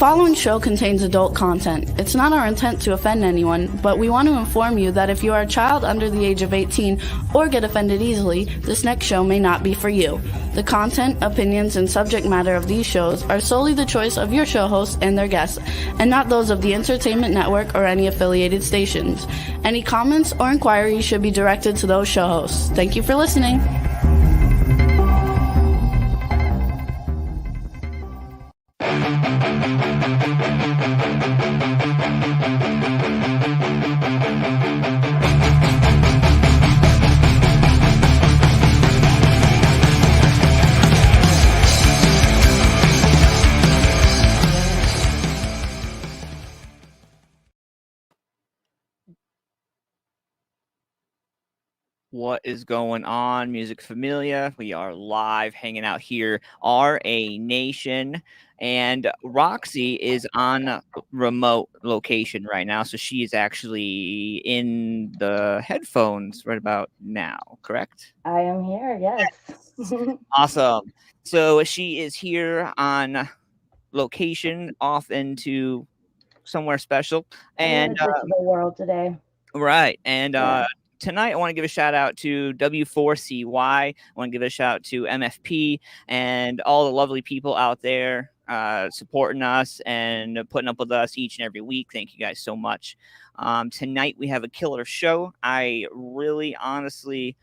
following show contains adult content. It's not our intent to offend anyone, but we want to inform you that if you are a child under the age of 18 or get offended easily, this next show may not be for you. The content, opinions, and subject matter of these shows are solely the choice of your show hosts and their guests, and not those of the Entertainment Network or any affiliated stations. Any comments or inquiries should be directed to those show hosts. Thank you for listening. What is going on, Music Familia? We are live hanging out here, RA Nation, and Roxy is on a remote location right now, so she is actually in the headphones right about now, correct? I am here, yes. Awesome. So she is here on location, off into somewhere special, and the world today. Right, and tonight I want to give a shout out to W4CY. I want to give a shout out to MFP and all the lovely people out there supporting us and putting up with us each and every week. Thank you guys so much. Tonight we have a killer show. I really, honestly,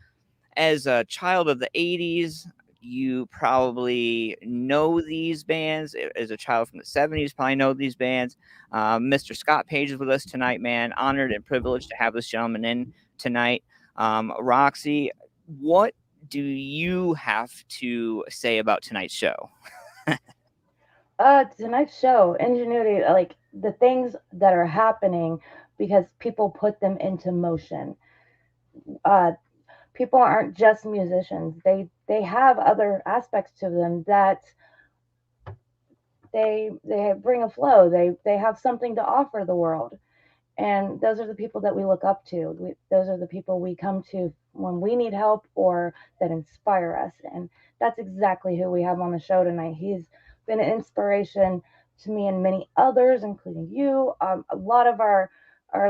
as a child of the 80s, you probably know these bands. As a child from the 70s, probably know these bands. Mr. Scott Page is with us tonight, man. Honored and privileged to have this gentleman in tonight. Roxy, what do you have to say about tonight's show? Tonight's show, ingenuity, like the things that are happening because people put them into motion. People aren't just musicians. They have other aspects to them that they bring a flow. They have something to offer the world. And those are the people that we look up to. Those are the people we come to when we need help or that inspire us. And that's exactly who we have on the show tonight. He's been an inspiration to me and many others, including you. A lot of our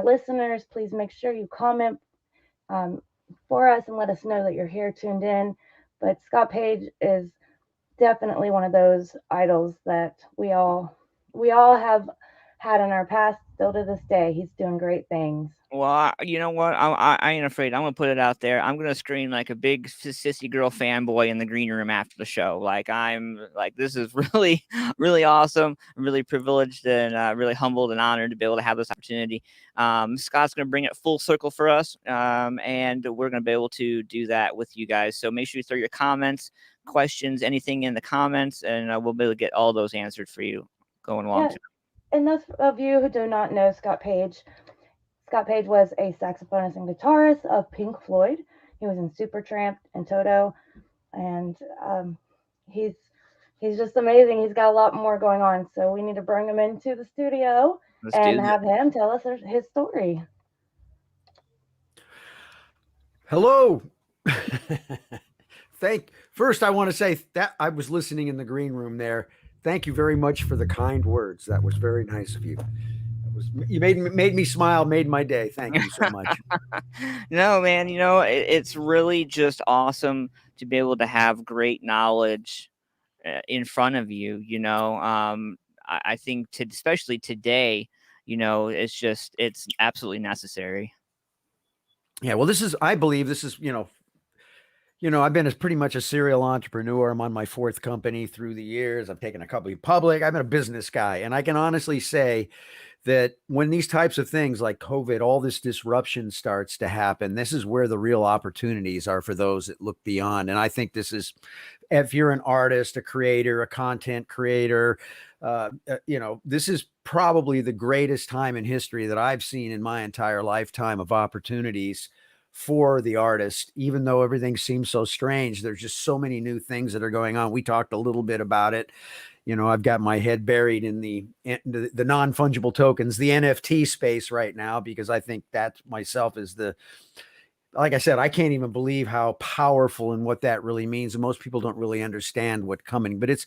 listeners, please make sure you comment for us and let us know that you're here tuned in. But Scott Page is definitely one of those idols that we all have had in our past. Still to this day, he's doing great things. Well, you know what? I ain't afraid. I'm gonna put it out there. I'm gonna scream like a big sissy girl fanboy in the green room after the show. Like this is really, really awesome. I'm really privileged and really humbled and honored to be able to have this opportunity. Scott's gonna bring it full circle for us, and we're gonna be able to do that with you guys. So make sure you throw your comments, questions, anything in the comments, and we'll be able to get all those answered for you going along. Yeah. And those of you who do not know Scott Page was a saxophonist and guitarist of Pink Floyd. He was in Supertramp and Toto, and he's just amazing. He's got a lot more going on, so we need to bring him into the studio and have him tell us his story. Hello. First, I want to say that I was listening in the green room there. Thank you very much for the kind words. That was very nice of you. You made me smile, made my day. Thank you so much. No, man, it's really just awesome to be able to have great knowledge in front of you. I think especially today, it's absolutely necessary. Yeah, well, I believe this is, I've been pretty much a serial entrepreneur. I'm on my fourth company through the years. I've taken a couple public. I've been a business guy. And I can honestly say that when these types of things like COVID, all this disruption starts to happen, this is where the real opportunities are for those that look beyond. And I think this is, if you're an artist, a creator, a content creator, this is probably the greatest time in history that I've seen in my entire lifetime of opportunities for the artist. Even though everything seems so strange, there's just so many new things that are going on. We talked a little bit about it. I've got my head buried in the non-fungible tokens, the NFT space right now, because I think that myself is like I said, I can't even believe how powerful and what that really means. And most people don't really understand what's coming, but it's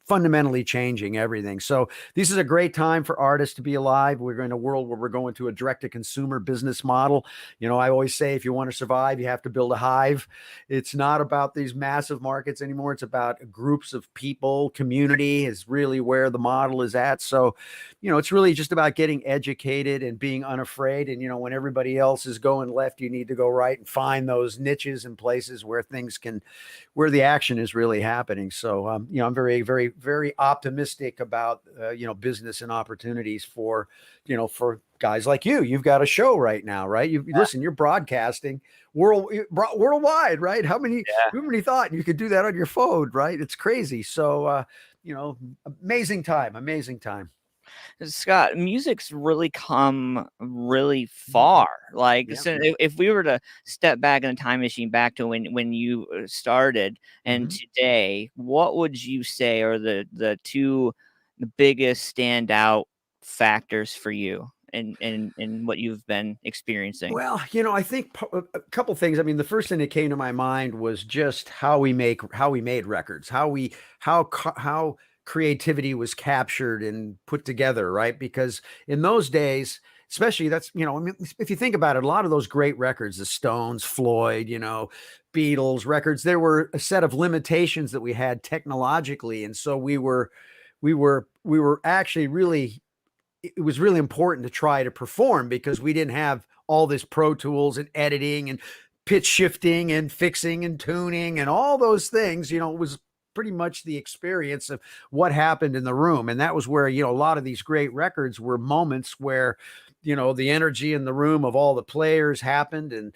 fundamentally changing everything. So this is a great time for artists to be alive. We're in a world where we're going to a direct-to-consumer business model. You know, I always say, if you want to survive, you have to build a hive. It's not about these massive markets anymore. It's about groups of people. Community is really where the model is at. So, you know, it's really just about getting educated and being unafraid. And, you know, when everybody else is going left, you need to go right and find those niches and places where where the action is really happening. So, you know, I'm very, very, very optimistic about, you know, business and opportunities for, you know, for guys like you. You've got a show right now, right? Listen, you're broadcasting worldwide, right? How many thought you could do that on your phone, right? It's crazy. So, you know, amazing time. Scott, music's really come really far. Like, so if we were to step back in a time machine back to when you started and today, what would you say are the biggest standout factors for you in what you've been experiencing? Well, you know, I think a couple things. I mean, the first thing that came to my mind was just how we made records, how creativity was captured and put together, right? Because in those days, especially, that's, you know, I mean, if you think about it, a lot of those great records, the Stones, Floyd, you know, Beatles records, there were a set of limitations that we had technologically. And so we were actually really, it was really important to try to perform because we didn't have all this Pro Tools and editing and pitch shifting and fixing and tuning and all those things. You know, it was pretty much the experience of what happened in the room. And that was where, you know, a lot of these great records were moments where, you know, the energy in the room of all the players happened, and,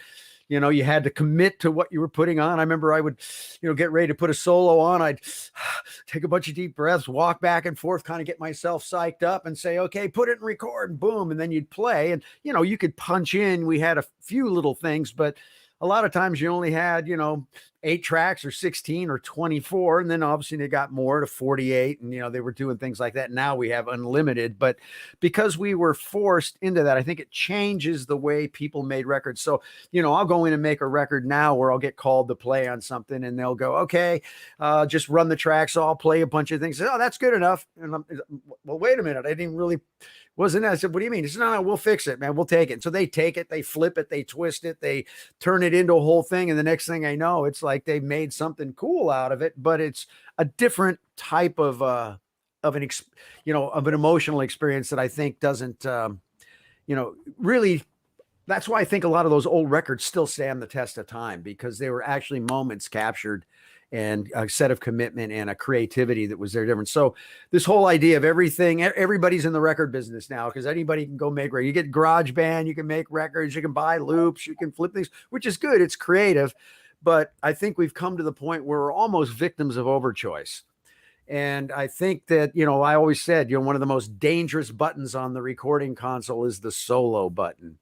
you know, you had to commit to what you were putting on. I remember I would, you know, get ready to put a solo on. I'd take a bunch of deep breaths, walk back and forth, kind of get myself psyched up and say, okay, put it and record, and boom. And then you'd play, and, you know, you could punch in. We had a few little things, but a lot of times you only had, you know, 8 tracks or 16 or 24. And then obviously they got more to 48, and, you know, they were doing things like that. Now we have unlimited, but because we were forced into that, I think it changes the way people made records. So, you know, I'll go in and make a record now where I'll get called to play on something, and they'll go, okay, just run the tracks. So I'll play a bunch of things. Oh, that's good enough. And well, wait a minute. I didn't really wasn't that. I said, what do you mean? He said, no, we'll fix it, man. We'll take it. And so they take it, they flip it, they twist it, they turn it into a whole thing. And the next thing I know, it's like they've made something cool out of it, but it's a different type of an emotional experience that I think doesn't, you know, really. That's why I think a lot of those old records still stand the test of time, because they were actually moments captured and a set of commitment and a creativity that was there different. So this whole idea of everybody's in the record business now, because anybody can go make records. You get GarageBand, you can make records, you can buy loops, you can flip things, which is good. It's creative. But I think we've come to the point where we're almost victims of overchoice. And I think that, you know, I always said, you know, one of the most dangerous buttons on the recording console is the solo button.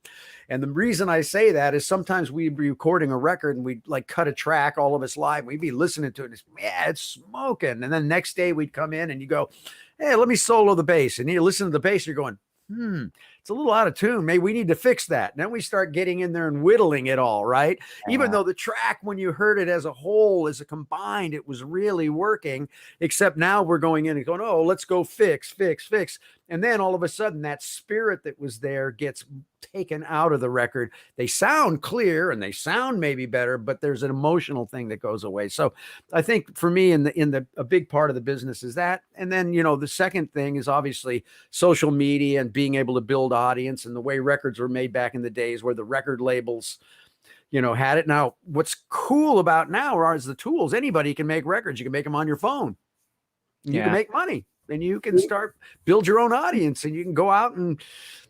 And the reason I say that is sometimes we'd be recording a record and we'd like cut a track, all of us live. We'd be listening to it. And it's smoking. And then next day we'd come in and you go, hey, let me solo the bass. And you listen to the bass, you're going, it's a little out of tune. Maybe we need to fix that. And then we start getting in there and whittling it all, right? Even though the track, when you heard it as a whole, as a combined, it was really working, except now we're going in and going, oh, let's go fix. And then all of a sudden that spirit that was there gets taken out of the record. They sound clear and they sound maybe better, but there's an emotional thing that goes away. So I think for me, a big part of the business is that. And then, you know, the second thing is obviously social media and being able to build audience, and the way records were made back in the days where the record labels, you know, had it. Now, what's cool about now are the tools. Anybody can make records. You can make them on your phone. You can make money, and you can build your own audience, and you can go out and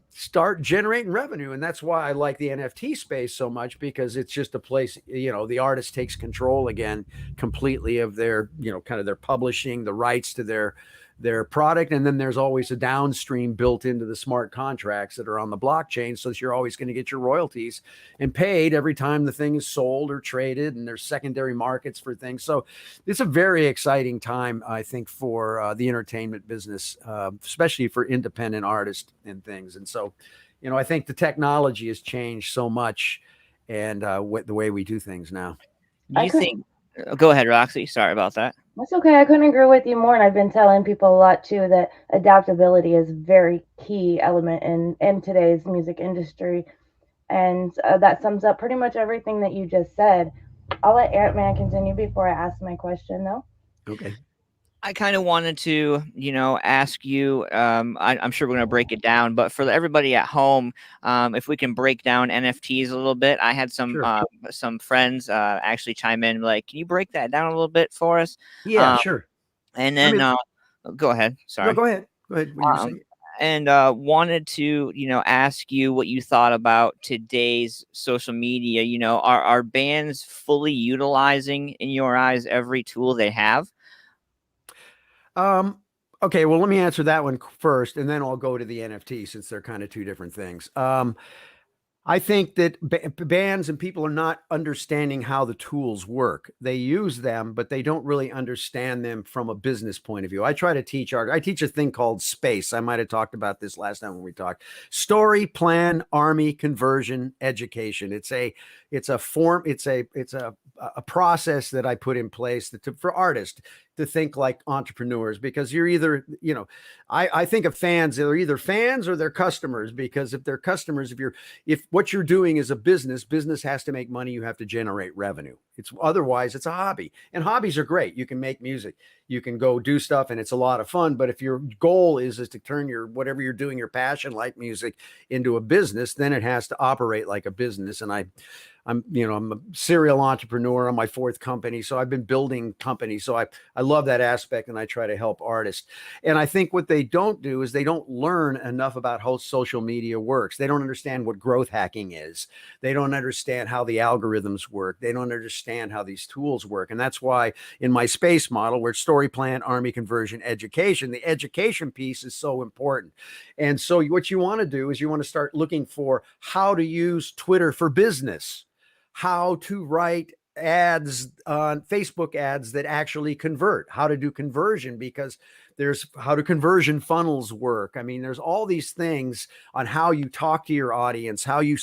start generating revenue. And that's why I like the NFT space so much, because it's just a place, you know, the artist takes control again completely of their, you know, kind of their publishing, the rights to their product. And then there's always a downstream built into the smart contracts that are on the blockchain, so that you're always going to get your royalties and paid every time the thing is sold or traded, and there's secondary markets for things. So it's a very exciting time, I think, for the entertainment business, especially for independent artists and things. And so, you know, I think the technology has changed so much, and the way we do things now. Do you think, go ahead, Roxy. Sorry about that. That's okay. I couldn't agree with you more. And I've been telling people a lot too that adaptability is a very key element in today's music industry. And that sums up pretty much everything that you just said. I'll let Ant-Man continue before I ask my question, though. Okay. I kind of wanted to, ask you. I'm sure we're going to break it down, but for everybody at home, if we can break down NFTs a little bit. I had Sure. some friends actually chime in, like, can you break that down a little bit for us? Yeah, sure. And I then, mean, go ahead. no, Sorry. go ahead. Go ahead. What you were Um, saying. and wanted to, ask you what you thought about today's social media. Are bands fully utilizing, in your eyes, every tool they have? Okay, well, let me answer that one first, and then I'll go to the NFT since they're kind of two different things. I think that bands and people are not understanding how the tools work. They use them, but they don't really understand them from a business point of view. I try to teach art. I teach a thing called SPACE. I might have talked about this last time when we talked. Story, plan, army, conversion, education. It's a form. It's a process that I put in place for artists to think like entrepreneurs, because you're either, I think of fans, they're either fans or they're customers, because if they're customers, if what you're doing is a business has to make money, you have to generate revenue. Otherwise it's a hobby, and hobbies are great. You can make music, you can go do stuff, and it's a lot of fun. But if your goal is to turn whatever you're doing, your passion like music, into a business, then it has to operate like a business. And I'm a serial entrepreneur on my fourth company. So I've been building companies. So I love that aspect, and I try to help artists. And I think what they don't do is they don't learn enough about how social media works. They don't understand what growth hacking is. They don't understand how the algorithms work. They don't understand how these tools work. And that's why in my space model, where it's story, plan, army, conversion, education, the education piece is so important. And so what you want to do is you want to start looking for how to use Twitter for business, how to write ads on Facebook, ads that actually convert, how to do conversion, because there's how do conversion funnels work. I mean, there's all these things on how you talk to your audience, how you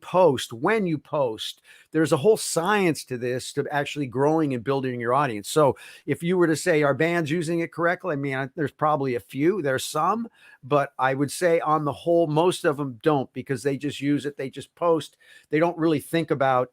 post, when you post. There's a whole science to this, to actually growing and building your audience. So if you were to say, are bands using it correctly? I mean, there's probably a few, there's some, but I would say on the whole, most of them don't, because they just use it. They just post. They don't really think about,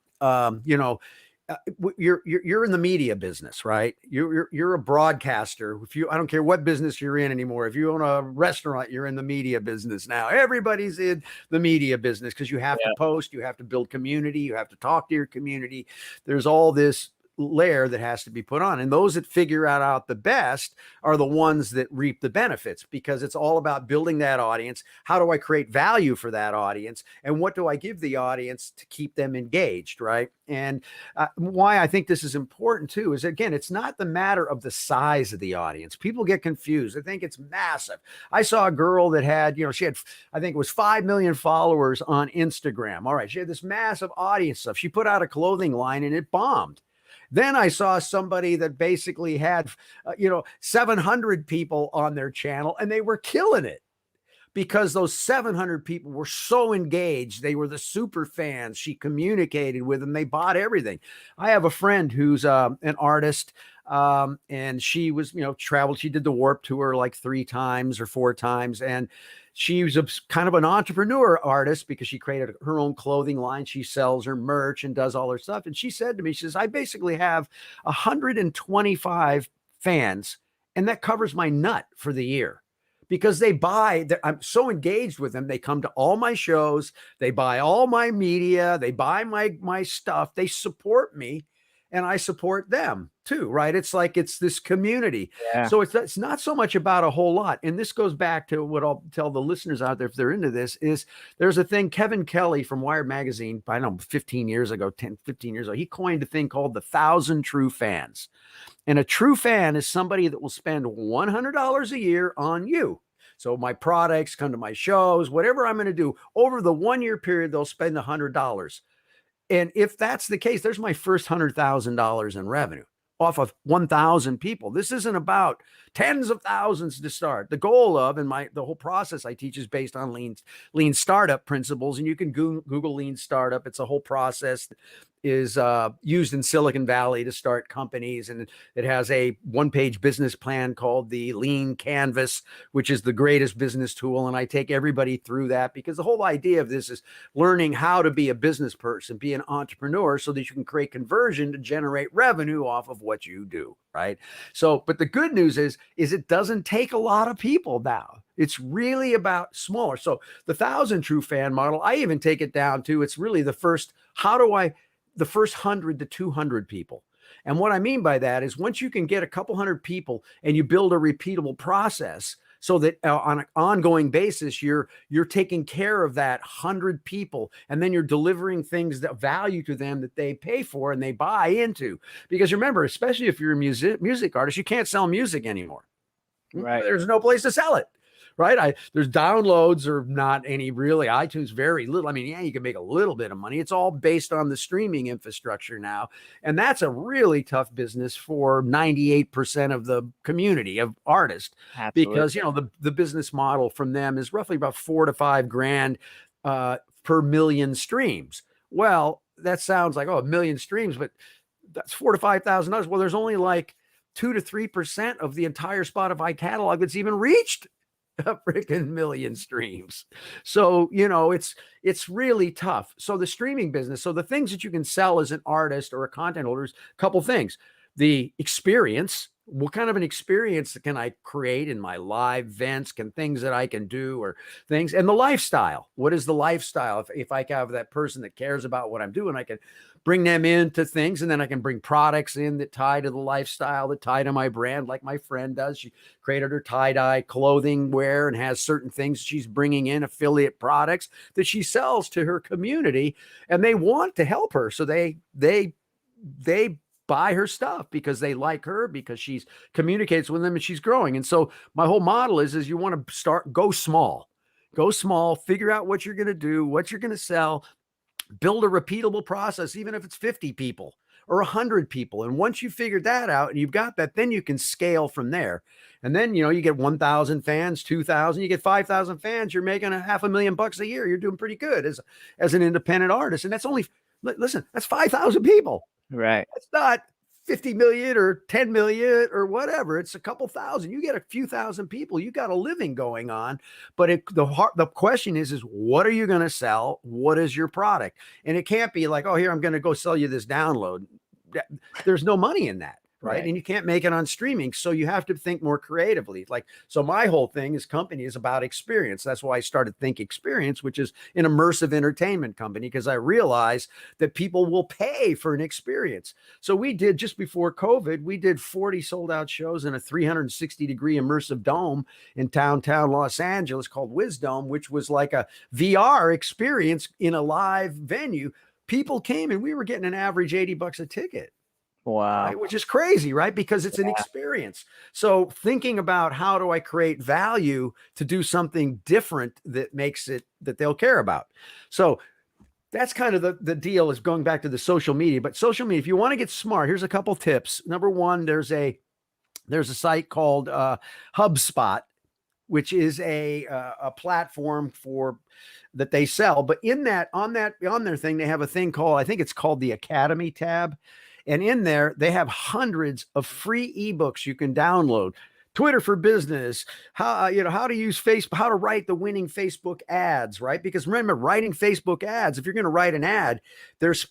you're in the media business, right? You're a broadcaster. I don't care what business you're in anymore. If you own a restaurant, you're in the media business now. Everybody's in the media business, because you have to post, you have to build community, you have to talk to your community. There's all this layer that has to be put on, and those that figure out the best are the ones that reap the benefits, because it's all about building that audience. How do I create value for that audience, and what do I give the audience to keep them engaged, right? And why I think this is important too is, again, it's not the matter of the size of the audience. People get confused. They think it's massive. I saw a girl that had, she had, I think it was 5 million followers on Instagram. All right, she had this massive audience stuff. She put out a clothing line and it bombed. Then I saw somebody that basically had, 700 people on their channel, and they were killing it, because those 700 people were so engaged. They were the super fans. She communicated with them. They bought everything. I have a friend who's an artist, and she was, traveled. She did the Warp Tour like 3 times or 4 times. And she was kind of an entrepreneur artist, because she created her own clothing line. She sells her merch and does all her stuff. And she said to me, she says, I basically have 125 fans, and that covers my nut for the year, because I'm so engaged with them. They come to all my shows, they buy all my media, they buy my stuff, they support me, and I support them too, right? It's like, it's this community. Yeah. So it's not so much about a whole lot. And this goes back to what I'll tell the listeners out there, if they're into this, is there's a thing, Kevin Kelly from Wired Magazine, I don't know, 15 years ago, he coined a thing called the 1,000 true fans. And a true fan is somebody that will spend $100 a year on you. So my products, come to my shows, whatever I'm going to do, over the 1-year period, they'll spend $100. And if that's the case, there's my first $100,000 in revenue off of 1,000 people. This isn't about tens of thousands to start. The goal of, and the whole process I teach is based on lean startup principles. And you can Google lean startup. It's a whole process. is used in Silicon Valley to start companies. And it has a one-page business plan called the Lean Canvas, which is the greatest business tool. And I take everybody through that because the whole idea of this is learning how to be a business person, be an entrepreneur, so that you can create conversion to generate revenue off of what you do, right? So, but the good news is it doesn't take a lot of people now. It's really about smaller. So the 1,000 true fan model, I even take it down to, it's really the first 100 to 200 people. And what I mean by that is once you can get a couple hundred people and you build a repeatable process so that on an ongoing basis, you're taking care of that 100 people, and then you're delivering things that value to them that they pay for and they buy into. Because remember, especially if you're a music artist, you can't sell music anymore. Right. There's no place to sell it. Right. There's downloads or not any really. iTunes, very little. I mean, yeah, you can make a little bit of money. It's all based on the streaming infrastructure now. And that's a really tough business for 98% of the community of artists. Absolutely. Because, you know, the business model from them is roughly about $4 to $5 grand per million streams. Well, that sounds like, oh, 1 million streams, but that's $4,000 to $5,000. Well, there's only like 2 to 3% of the entire Spotify catalog that's even reached a freaking million streams. So, you know, it's really tough. So the streaming business, so the things that you can sell as an artist or a content holder is a couple things. The experience, what kind of an experience can I create in my live events? Can things that I can do or things, and the lifestyle. What is the lifestyle? If I have that person that cares about what I'm doing, I can bring them into things, and then I can bring products in that tie to the lifestyle, that tie to my brand, like my friend does. She created her tie-dye clothing wear and has certain things she's bringing in, affiliate products that she sells to her community, and they want to help her. So they buy her stuff because they like her, because she's communicates with them and she's growing. And so my whole model is you want to go small, figure out what you're going to do, what you're going to sell, build a repeatable process, even if it's 50 people or 100 people. And once you figure that out and you've got that, then you can scale from there. And then, you know, you get 1,000 fans, 2,000, you get 5,000 fans, you're making $500,000 a year. You're doing pretty good as an independent artist. And that's only, listen, that's 5,000 people. Right. It's not 50 million or 10 million or whatever. It's a couple thousand. You get a few thousand people, you got a living going on. But the question is what are you going to sell? What is your product? And it can't be like, oh, here, I'm going to go sell you this download. There's no money in that. Right. And you can't make it on streaming. So you have to think more creatively. Like, so my whole thing is company is about experience. That's why I started Think Experience, which is an immersive entertainment company, because I realized that people will pay for an experience. So we did, just before COVID, we did 40 sold out shows in a 360-degree immersive dome in downtown Los Angeles called Wisdom, which was like a VR experience in a live venue. People came and we were getting an average $80 a ticket. Wow. Right? Which is crazy, right? Because it's an experience. So thinking about how do I create value to do something different that makes it that they'll care about. So that's kind of the deal, is going back to the social media. But social media, if you want to get smart, here's a couple tips. Number one, there's a site called HubSpot, which is a platform that they sell. But on their thing, they have a thing called, I think it's called the Academy tab. And in there, they have hundreds of free ebooks you can download. Twitter for Business, how to use Facebook, how to write the winning Facebook ads, right? Because remember, writing Facebook ads, if you're going to write an ad, there's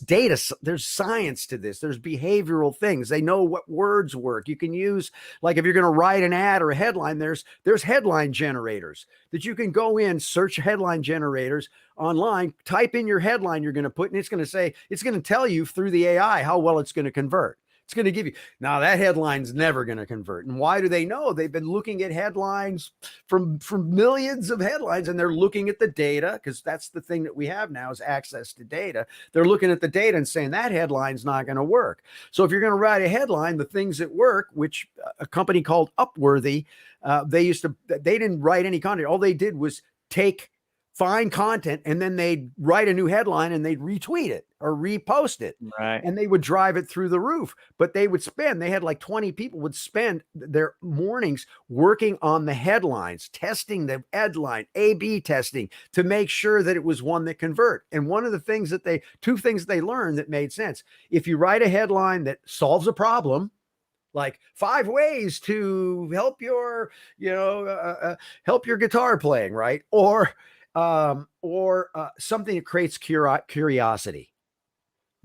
data, there's science to this, there's behavioral things. They know what words work. You can use, like if you're going to write an ad or a headline, there's headline generators that you can go in, search headline generators online, type in your headline you're going to put, and it's going to tell you through the AI how well it's going to convert. It's going to give you, now that headline's never going to convert. And why do they know? They've been looking at headlines from millions of headlines, and they're looking at the data, because that's the thing that we have now is access to data. They're looking at the data and saying that headline's not going to work. So if you're going to write a headline, the things that work, which a company called Upworthy, they didn't write any content. All they did was take find content, and then they'd write a new headline and they'd retweet it or repost it. Right. And they would drive it through the roof. But they had like 20 people would spend their mornings working on the headlines, testing the headline, A/B testing to make sure that it was one that convert. And one of the things two things they learned that made sense. If you write a headline that solves a problem, like 5 ways to help your, help your guitar playing, right? Or something that creates curiosity.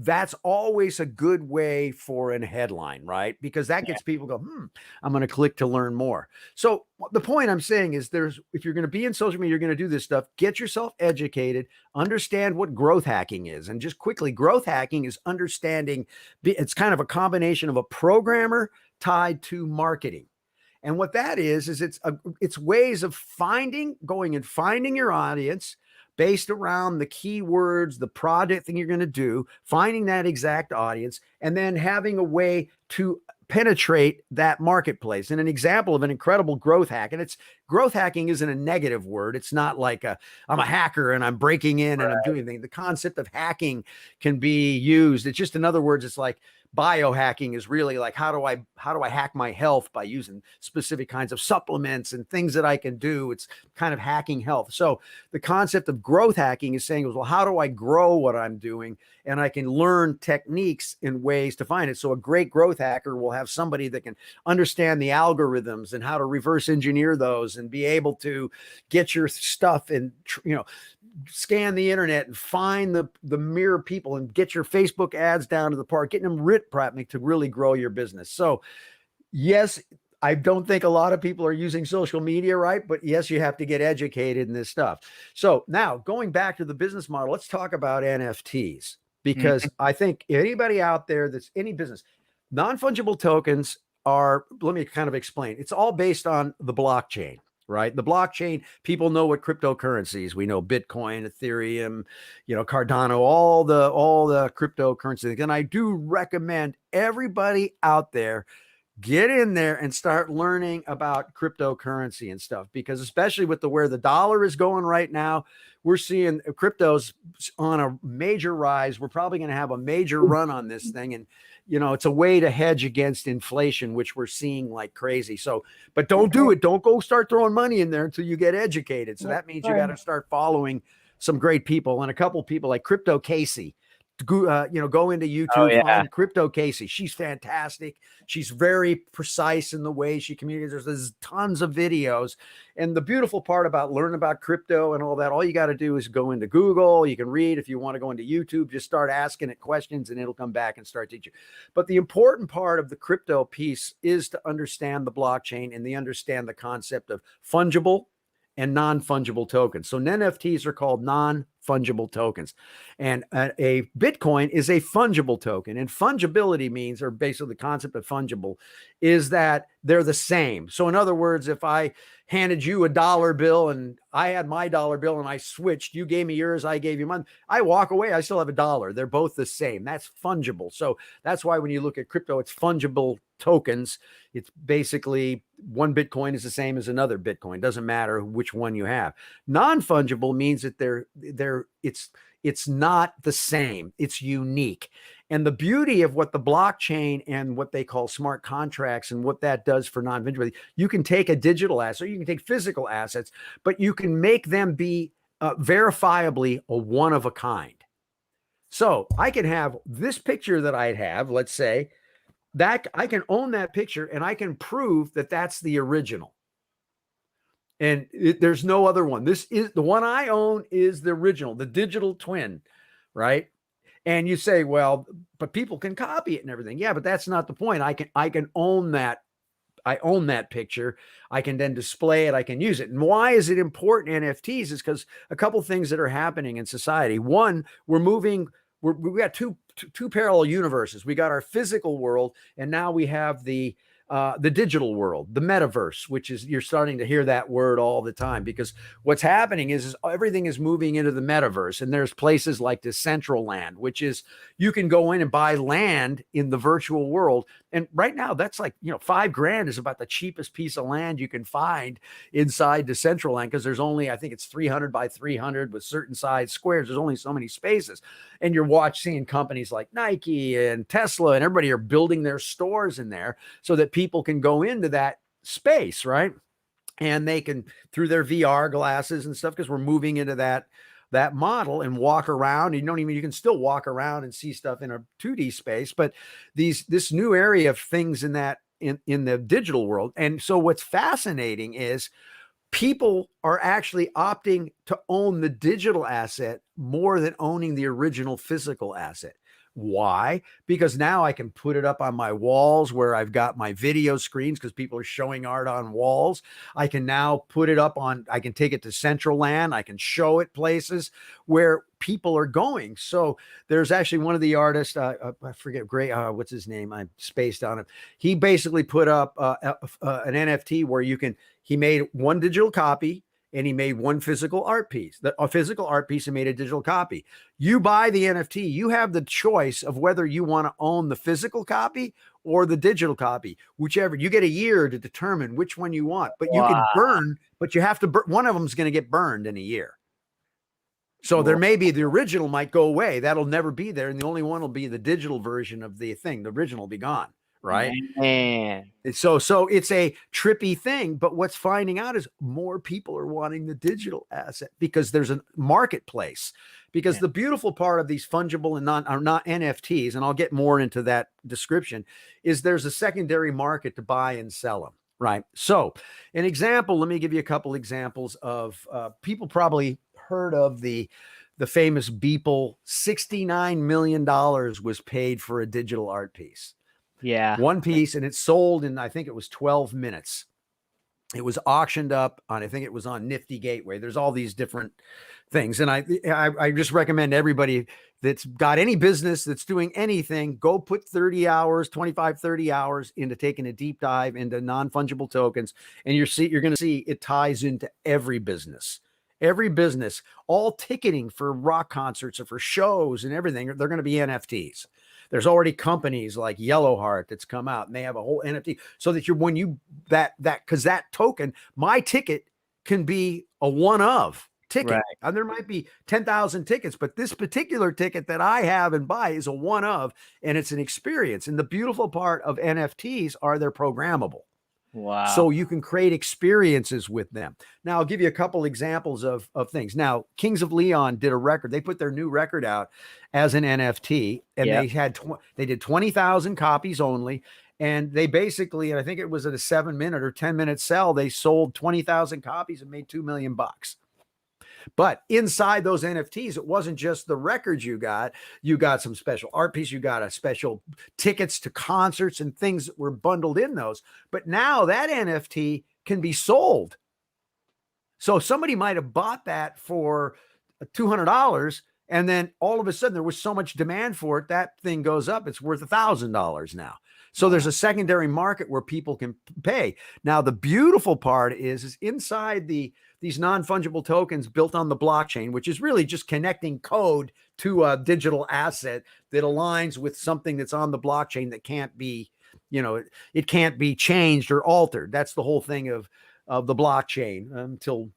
That's always a good way for a headline, right? Because that gets people go, I'm going to click to learn more. So the point I'm saying is if you're going to be in social media, you're going to do this stuff, get yourself educated, understand what growth hacking is. And just quickly, growth hacking is understanding, it's kind of a combination of a programmer tied to marketing. And what that is it's ways of going and finding your audience based around the keywords, the product thing you're going to do, finding that exact audience, and then having a way to penetrate that marketplace. And an example of an incredible growth hack, and growth hacking isn't a negative word. It's not like I'm a hacker and I'm breaking in and I'm doing anything. The concept of hacking can be used. It's just, in other words, it's like biohacking is really like, how do I hack my health by using specific kinds of supplements and things that I can do? It's kind of hacking health. So the concept of growth hacking is saying, well, how do I grow what I'm doing? And I can learn techniques and ways to find it. So a great growth hacker will have somebody that can understand the algorithms and how to reverse engineer those and be able to get your stuff and, scan the internet and find the mirror people and get your Facebook ads down to the park, getting them writ properly to really grow your business. So yes, I don't think a lot of people are using social media, right? But yes, you have to get educated in this stuff. So now going back to the business model, let's talk about NFTs, because I think anybody out there that's any business, non-fungible tokens are, let me kind of explain. It's all based on the blockchain. Right. The blockchain, people know what cryptocurrencies. We know Bitcoin, Ethereum, Cardano, all the cryptocurrencies. And I do recommend everybody out there get in there and start learning about cryptocurrency and stuff, because especially with where the dollar is going right now, we're seeing cryptos on a major rise. We're probably going to have a major run on this thing. And, it's a way to hedge against inflation, which we're seeing like crazy. So, but don't do it. Don't go start throwing money in there until you get educated. So that means you got to start following some great people, and a couple of people like Crypto Casey. Go into YouTube, find Crypto Casey. She's fantastic. She's very precise in the way she communicates. There's tons of videos. And the beautiful part about learning about crypto and all that, all you got to do is go into Google. You can read. If you want to go into YouTube, just start asking it questions and it'll come back and start teaching. But the important part of the crypto piece is to understand the blockchain and understand the concept of fungible and non-fungible tokens. So NFTs are called non-fungible tokens. And a Bitcoin is a fungible token. And fungibility means, or basically the concept of fungible, is that they're the same. So in other words, if I handed you a dollar bill and I had my dollar bill and I switched, you gave me yours, I gave you mine, I walk away, I still have a dollar. They're both the same. That's fungible. So that's why when you look at crypto, it's fungible tokens. It's basically one Bitcoin is the same as another Bitcoin. Doesn't matter which one you have. Non-fungible means that it's not the same. It's unique. And the beauty of what the blockchain and what they call smart contracts and what that does for non-fungibility, you can take a digital asset, you can take physical assets, but you can make them be verifiably a one of a kind. So I can have this picture that I have, let's say, that I can own that picture and I can prove that that's the original. And there's no other one. This is the one I own, is the original, the digital twin, right? And you say, well, but people can copy it and everything. Yeah, but that's not the point. I can own that. I own that picture. I can then display it. I can use it. And why is it important, NFTs? Is because a couple things that are happening in society. One, we got two parallel universes. We got our physical world, and now we have the the digital world, the metaverse, which is, you're starting to hear that word all the time, because what's happening is everything is moving into the metaverse. And there's places like Decentraland, which is, you can go in and buy land in the virtual world. And right now that's like, $5,000 is about the cheapest piece of land you can find inside Decentraland, because there's only, I think it's 300 by 300 with certain size squares. There's only so many spaces. And you're seeing companies like Nike and Tesla and everybody are building their stores in there so that people can go into that space, right? And they can, through their VR glasses and stuff, because we're moving into that model, and walk around. You can still walk around and see stuff in a 2D space, but this new area of things in the digital world. And so what's fascinating is people are actually opting to own the digital asset more than owning the original physical asset. Why? Because now I can put it up on my walls where I've got my video screens, because people are showing art on walls. I can now put it up I can take it to Decentraland. I can show it places where people are going. So there's actually one of the artists, I forget, what's his name? I spaced on him. He basically put up an NFT where he made one digital copy, and he made one physical art piece, a physical art piece, and made a digital copy. You buy the NFT, you have the choice of whether you want to own the physical copy or the digital copy, whichever. You get a year to determine which one you want, but you can burn, but you have to burn. One of them is going to get burned in a year. So there may be, the original might go away. That'll never be there. And the only one will be the digital version of the thing. The original will be gone. Right. Man. So it's a trippy thing, but what's finding out is more people are wanting the digital asset because there's a marketplace. Because the beautiful part of these fungible and not NFTs, and I'll get more into that description, is there's a secondary market to buy and sell them. Right. So an example, let me give you a couple examples of people probably heard of the famous Beeple. $69 million was paid for a digital art piece. Yeah. One piece, and it sold in, I think it was 12 minutes. It was auctioned up on, I think it was on Nifty Gateway. There's all these different things. And I just recommend everybody that's got any business that's doing anything, go put 30 hours, 25, 30 hours into taking a deep dive into non-fungible tokens. And you're going to see it ties into every business. Every business, all ticketing for rock concerts or for shows and everything, they're going to be NFTs. There's already companies like Yellowheart that's come out, and they have a whole NFT, so that because that token, my ticket can be a one of ticket. Right. And there might be 10,000 tickets, but this particular ticket that I have and buy is a one of, and it's an experience. And the beautiful part of NFTs are they're programmable. Wow. So you can create experiences with them. Now, I'll give you a couple examples of things. Now, Kings of Leon did a record. They put their new record out as an NFT, and they did 20,000 copies only. And they basically, and I think it was at a 7-minute or 10-minute sell, they sold 20,000 copies and made $2 million. But inside those NFTs, it wasn't just the records you got some special art piece, you got a special tickets to concerts and things that were bundled in those. But now that NFT can be sold. So somebody might have bought that for $200, and then all of a sudden there was so much demand for it, that thing goes up. It's worth $1,000 now. So there's a secondary market where people can pay. Now, the beautiful part is inside these non-fungible tokens built on the blockchain, which is really just connecting code to a digital asset that aligns with something that's on the blockchain that can't be, it can't be changed or altered. That's the whole thing of the blockchain until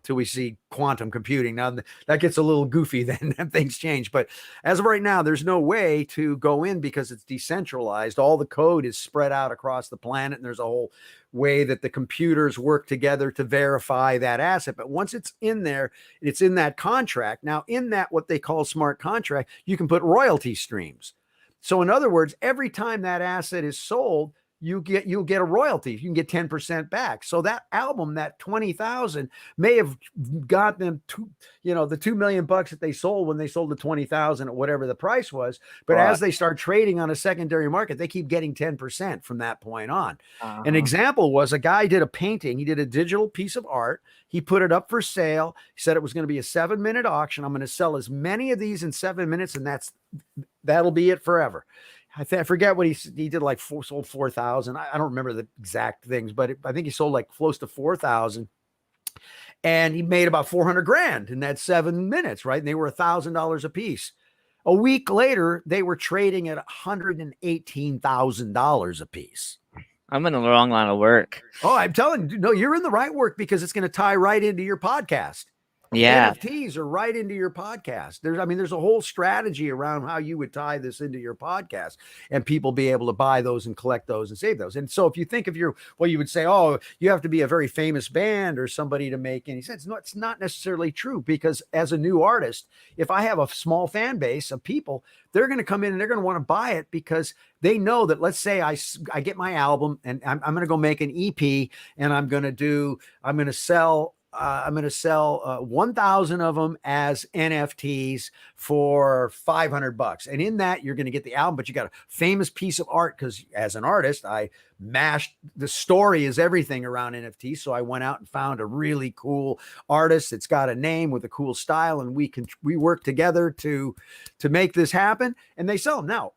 we see quantum computing. Now that gets a little goofy, then things change. But as of right now, there's no way to go in because it's decentralized. All the code is spread out across the planet, and there's a whole way that the computers work together to verify that asset. But once it's in there, it's in that contract. Now, in that, what they call smart contract, you can put royalty streams. So in other words, every time that asset is sold, you'll get a royalty. You can get 10% back. So that album, that 20,000 may have got them the $2 million that they sold when they sold the 20,000 at whatever the price was. But as they start trading on a secondary market, they keep getting 10% from that point on. An example was a guy did a painting. He did a digital piece of art. He put it up for sale. He said it was going to be a 7-minute auction. I'm going to sell as many of these in 7 minutes, and that'll be it forever. I forget what he did, like sold 4,000. I don't remember the exact things, but I think he sold like close to 4,000. And he made about 400 grand in that 7 minutes, right? And they were $1,000 a piece. A week later, they were trading at $118,000 a piece. I'm in the wrong line of work. Oh, I'm telling you, no, you're in the right work because it's going to tie right into your podcast. Yeah. NFTs are right into your podcast. There's a whole strategy around how you would tie this into your podcast and people be able to buy those and collect those and save those. And so if you think of you would say, oh, you have to be a very famous band or somebody to make any sense. No, it's not necessarily true, because as a new artist, if I have a small fan base of people, they're going to come in and they're going to want to buy it because they know that, let's say I get my album and I'm going to go make an EP and I'm going to sell 1,000 of them as NFTs for $500. And in that, you're going to get the album, but you got a famous piece of art. Because as an artist, I mashed the story is everything around NFTs. So I went out and found a really cool artist that's got a name with a cool style. And we work together to make this happen. And they sell them now.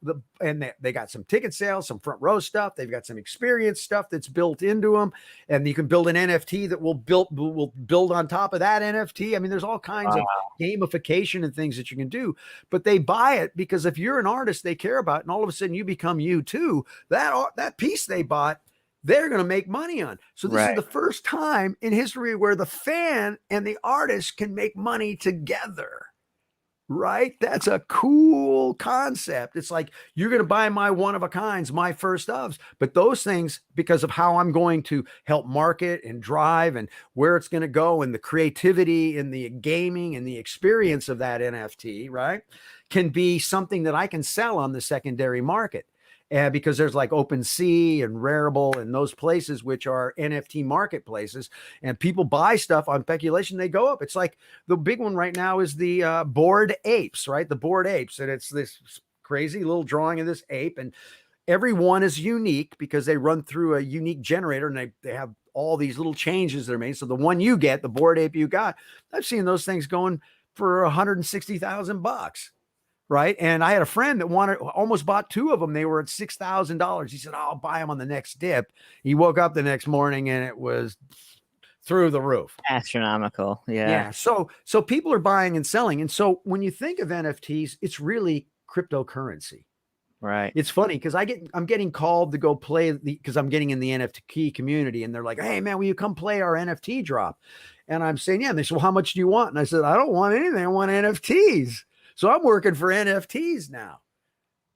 They got some ticket sales, some front row stuff. They've got some experience stuff that's built into them. And you can build an NFT that will build on top of that NFT. I mean, there's all kinds of gamification and things that you can do, but they buy it because if you're an artist they care about, and all of a sudden you become you too, that piece they bought, they're going to make money on. So this is the first time in history where the fan and the artist can make money together. Right? That's a cool concept. It's like, you're going to buy my one of a kinds, my first ofs, but those things, because of how I'm going to help market and drive and where it's going to go and the creativity and the gaming and the experience of that NFT, right, can be something that I can sell on the secondary market. Because there's like OpenSea and Rarible and those places, which are NFT marketplaces, and people buy stuff on speculation, they go up. It's like the big one right now is the Bored Apes, right? The Bored Apes. And it's this crazy little drawing of this ape, and every one is unique because they run through a unique generator, and they have all these little changes that are made. So the one you get, the Bored Ape you got, I've seen those things going for $160,000. Right. And I had a friend that almost bought two of them. They were at $6,000. He said, I'll buy them on the next dip. He woke up the next morning and it was through the roof. Astronomical. Yeah. Yeah. So people are buying and selling. And so when you think of NFTs, it's really cryptocurrency. Right. It's funny because I'm getting called to go play because I'm getting in the NFT community, and they're like, hey man, will you come play our NFT drop? And I'm saying, yeah. And they said, well, how much do you want? And I said, I don't want anything. I want NFTs. So I'm working for NFTs now,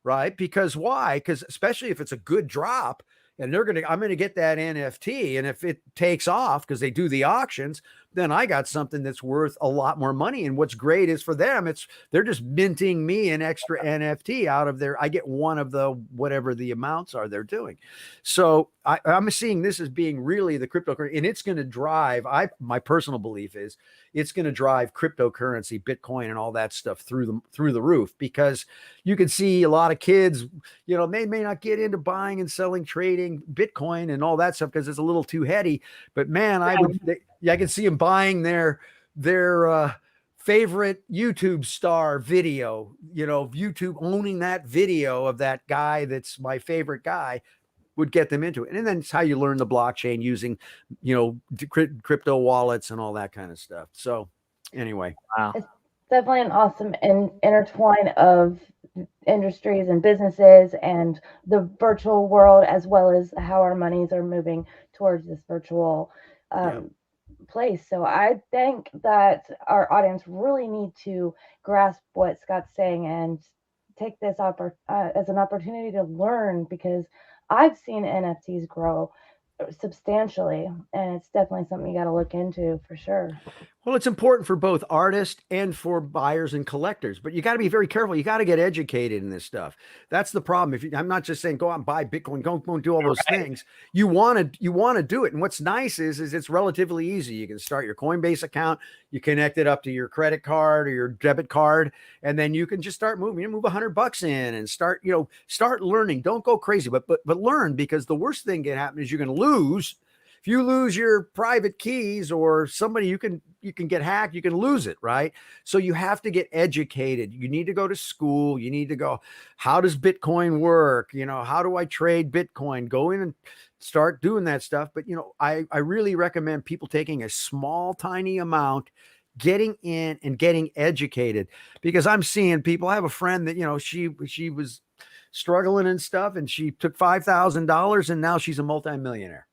right? Because why? Because especially if it's a good drop and I'm going to get that NFT. And if it takes off because they do the auctions, then I got something that's worth a lot more money. And what's great is for them, they're just minting me an extra NFT out of I get one of the, whatever the amounts are they're doing. So I'm seeing this as being really the cryptocurrency, and it's going to drive, my personal belief is it's going to drive cryptocurrency, Bitcoin and all that stuff through the roof, because you can see a lot of kids, they may not get into buying and selling, trading Bitcoin and all that stuff because it's a little too heady, but man, I can see them buying their favorite YouTube star video, YouTube owning that video of that guy that's my favorite guy would get them into it. And then it's how you learn the blockchain using, crypto wallets and all that kind of stuff. So anyway. Wow. It's definitely an awesome intertwine of industries and businesses and the virtual world, as well as how our monies are moving towards this virtual place. So I think that our audience really need to grasp what Scott's saying and take this as an opportunity to learn, because I've seen NFTs grow substantially, and it's definitely something you got to look into for sure. Well, it's important for both artists and for buyers and collectors, but you got to be very careful. You got to get educated in this stuff. That's the problem. I'm not just saying go out and buy Bitcoin, go and do all those things. You want to do it. And what's nice is it's relatively easy. You can start your Coinbase account, you connect it up to your credit card or your debit card, and then you can just start moving. Move $100 in and start learning. Don't go crazy, but learn, because the worst thing can happen is you're going to lose. If you lose your private keys or somebody, you can you can get hacked, you can lose it, right? So you have to get educated. You need to go to school. You need to go, how does Bitcoin work? You know, how do I trade Bitcoin? Go in and start doing that stuff. But, you know, I really recommend people taking a small, tiny amount, getting in and getting educated, because I'm seeing people. I have a friend that, you know, she was struggling and stuff, and she took $5,000 and now she's a multimillionaire,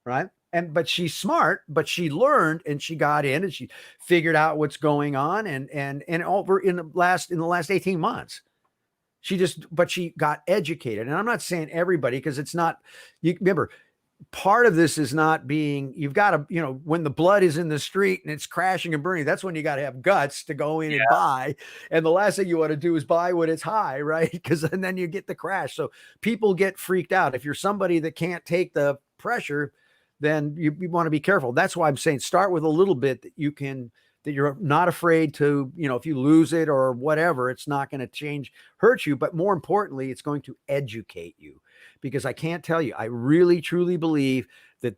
right? But she's smart, but she learned and she got in and she figured out what's going on, and over in the last 18 months. But she got educated. And I'm not saying everybody, because it's not, you remember, part of this is not being, you've got to, you know, when the blood is in the street and it's crashing and burning, that's when you got to have guts to go in and buy. And the last thing you want to do is buy when it's high, right? Because and then you get the crash. So people get freaked out. If you're somebody that can't take the pressure, then you want to be careful. That's why I'm saying start with a little bit that you're not afraid to, you know, if you lose it or whatever, it's not going to hurt you. But more importantly, it's going to educate you. Because I can't tell you, I really, truly believe that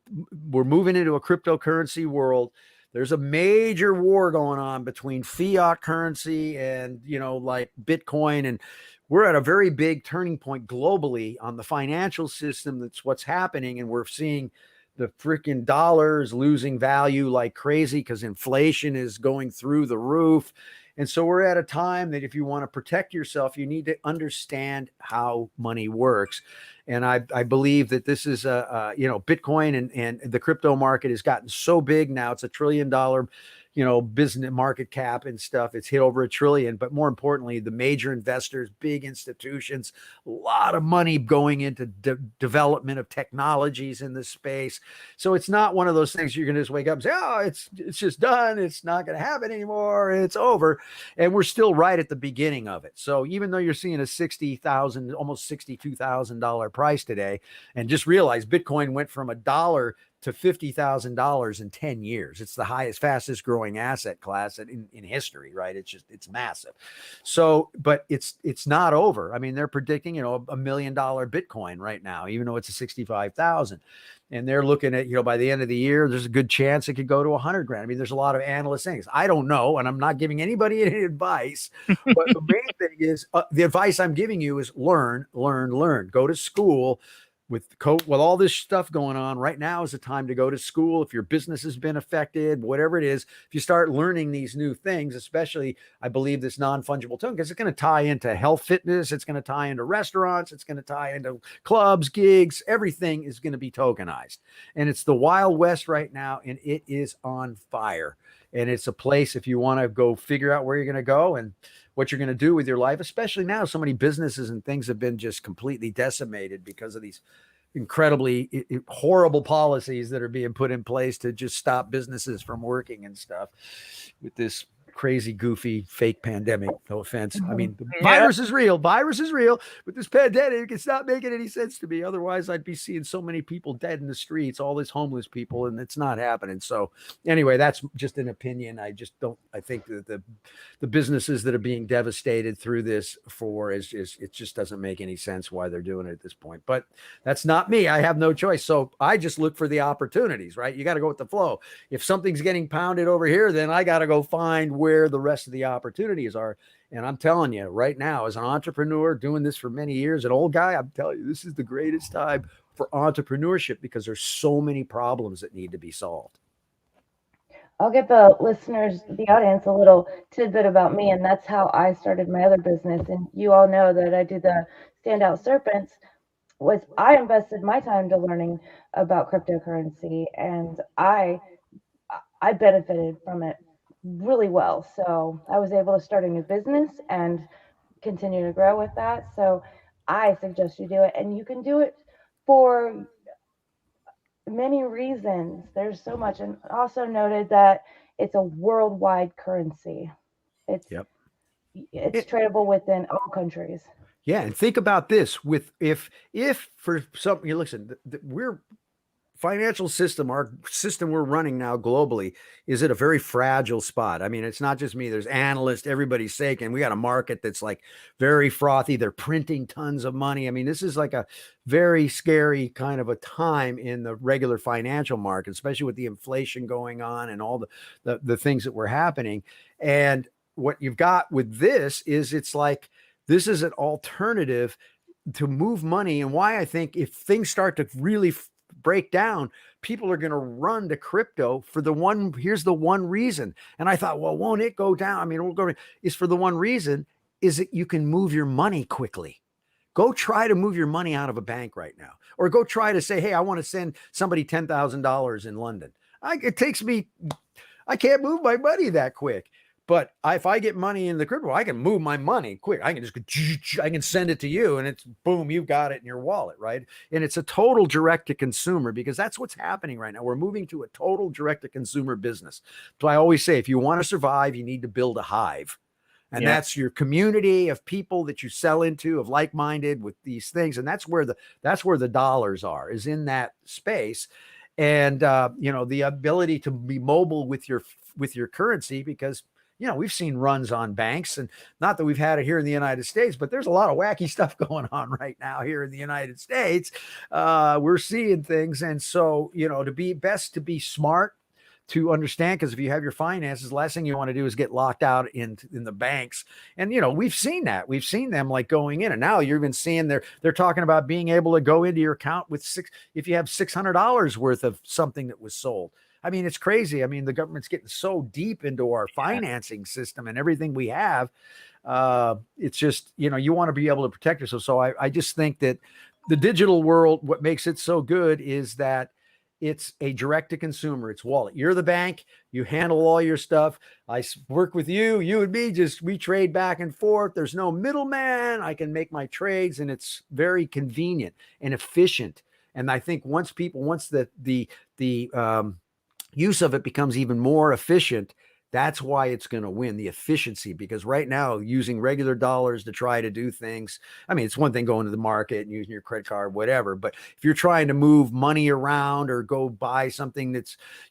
we're moving into a cryptocurrency world. There's a major war going on between fiat currency and, you know, like Bitcoin. And we're at a very big turning point globally on the financial system. That's what's happening. And we're seeing the freaking dollars losing value like crazy because inflation is going through the roof. And so we're at a time that if you want to protect yourself, you need to understand how money works. And I believe that this is you know, Bitcoin and the crypto market has gotten so big now. It's $1 trillion, you know, business market cap and stuff. It's hit over $1 trillion. But more importantly, the major investors, big institutions, a lot of money going into development of technologies in this space. So it's not one of those things you're going to just wake up and say, oh, it's just done. It's not going to happen anymore. It's over. And we're still right at the beginning of it. So even though you're seeing a $60,000, almost $62,000 price today, and just realize Bitcoin went from $1 to $50,000 in 10 years. It's the fastest growing asset class in history, right? It's massive. So, but it's not over. I mean, they're predicting, you know, $1 million Bitcoin right now, even though it's a 65,000. And they're looking at, you know, by the end of the year, there's a good chance it could go to 100 grand. I mean, there's a lot of analyst things. I don't know. And I'm not giving anybody any advice, but the main thing is the advice I'm giving you is learn, go to school. With all this stuff going on right now is the time to go to school. If your business has been affected, whatever it is, if you start learning these new things, especially I believe this non-fungible token, because it's going to tie into health, fitness, it's going to tie into restaurants, it's going to tie into clubs, gigs, everything is going to be tokenized. And it's the Wild West right now, and it is on fire. And it's a place, if you want to go figure out where you're going to go and what you're going to do with your life, especially now, so many businesses and things have been just completely decimated because of these incredibly horrible policies that are being put in place to just stop businesses from working and stuff with this crazy, goofy, fake pandemic. No offense. I mean, the virus is real. Virus is real. But this pandemic, it's not making any sense to me. Otherwise, I'd be seeing so many people dead in the streets, all these homeless people, and it's not happening. So anyway, that's just an opinion. I think that the businesses that are being devastated through this it just doesn't make any sense why they're doing it at this point. But that's not me. I have no choice. So I just look for the opportunities, right? You got to go with the flow. If something's getting pounded over here, then I got to go find where the rest of the opportunities are. And I'm telling you right now, as an entrepreneur doing this for many years, an old guy, I'm telling you, this is the greatest time for entrepreneurship because there's so many problems that need to be solved. I'll give the listeners, the audience, a little tidbit about me, and that's how I started my other business. And you all know that I do the Standout Serpents. I invested my time to learning about cryptocurrency, and I benefited from it really well. So I was able to start a new business and continue to grow with that. So I suggest you do it, and you can do it for many reasons. There's so much, and also noted that it's a worldwide currency. It's tradable within all countries. Yeah, and think about this: if for some, you listen, we're financial system, our system we're running now globally, is at a very fragile spot. I mean, it's not just me. There's analysts, everybody's saying we got a market that's like very frothy. They're printing tons of money. I mean, this is like a very scary kind of a time in the regular financial market, especially with the inflation going on and all the things that were happening. And what you've got with this is it's like, this is an alternative to move money. And why I think if things start to really break down, people are going to run to crypto for here's the one reason. And I thought, well, won't it go down? I mean, we'll go, is for the one reason is that you can move your money quickly. Go try to move your money out of a bank right now, or go try to say, hey, I want to send somebody $10,000 in London. I can't move my money that quick. But if I get money in the crypto, I can move my money quick. I can send it to you, and it's boom, you've got it in your wallet, right? And it's a total direct to consumer, because that's what's happening right now. We're moving to a total direct to consumer business. So I always say, if you want to survive, you need to build a hive. And that's your community of people that you sell into, of like-minded with these things. And that's where the dollars are, is in that space. And the ability to be mobile with your currency, because we've seen runs on banks, and not that we've had it here in the United States, but there's a lot of wacky stuff going on right now here in the United States. We're seeing things. And so, to be smart, to understand, because if you have your finances, the last thing you want to do is get locked out in the banks. And, we've seen that. We've seen them like going in, and now you're even seeing they're talking about being able to go into your account with if you have $600 worth of something that was sold. I mean, it's crazy. I mean, the government's getting so deep into our financing system and everything we have. It's just, you want to be able to protect yourself. So I just think that the digital world, what makes it so good is that it's a direct to consumer. It's wallet. You're the bank. You handle all your stuff. I work with you and me, we trade back and forth. There's no middleman. I can make my trades, and it's very convenient and efficient. And I think once the use of it becomes even more efficient, that's why it's going to win, the efficiency. Because right now, using regular dollars to try to do things, I mean, it's one thing going to the market and using your credit card, whatever. But if you're trying to move money around or go buy something,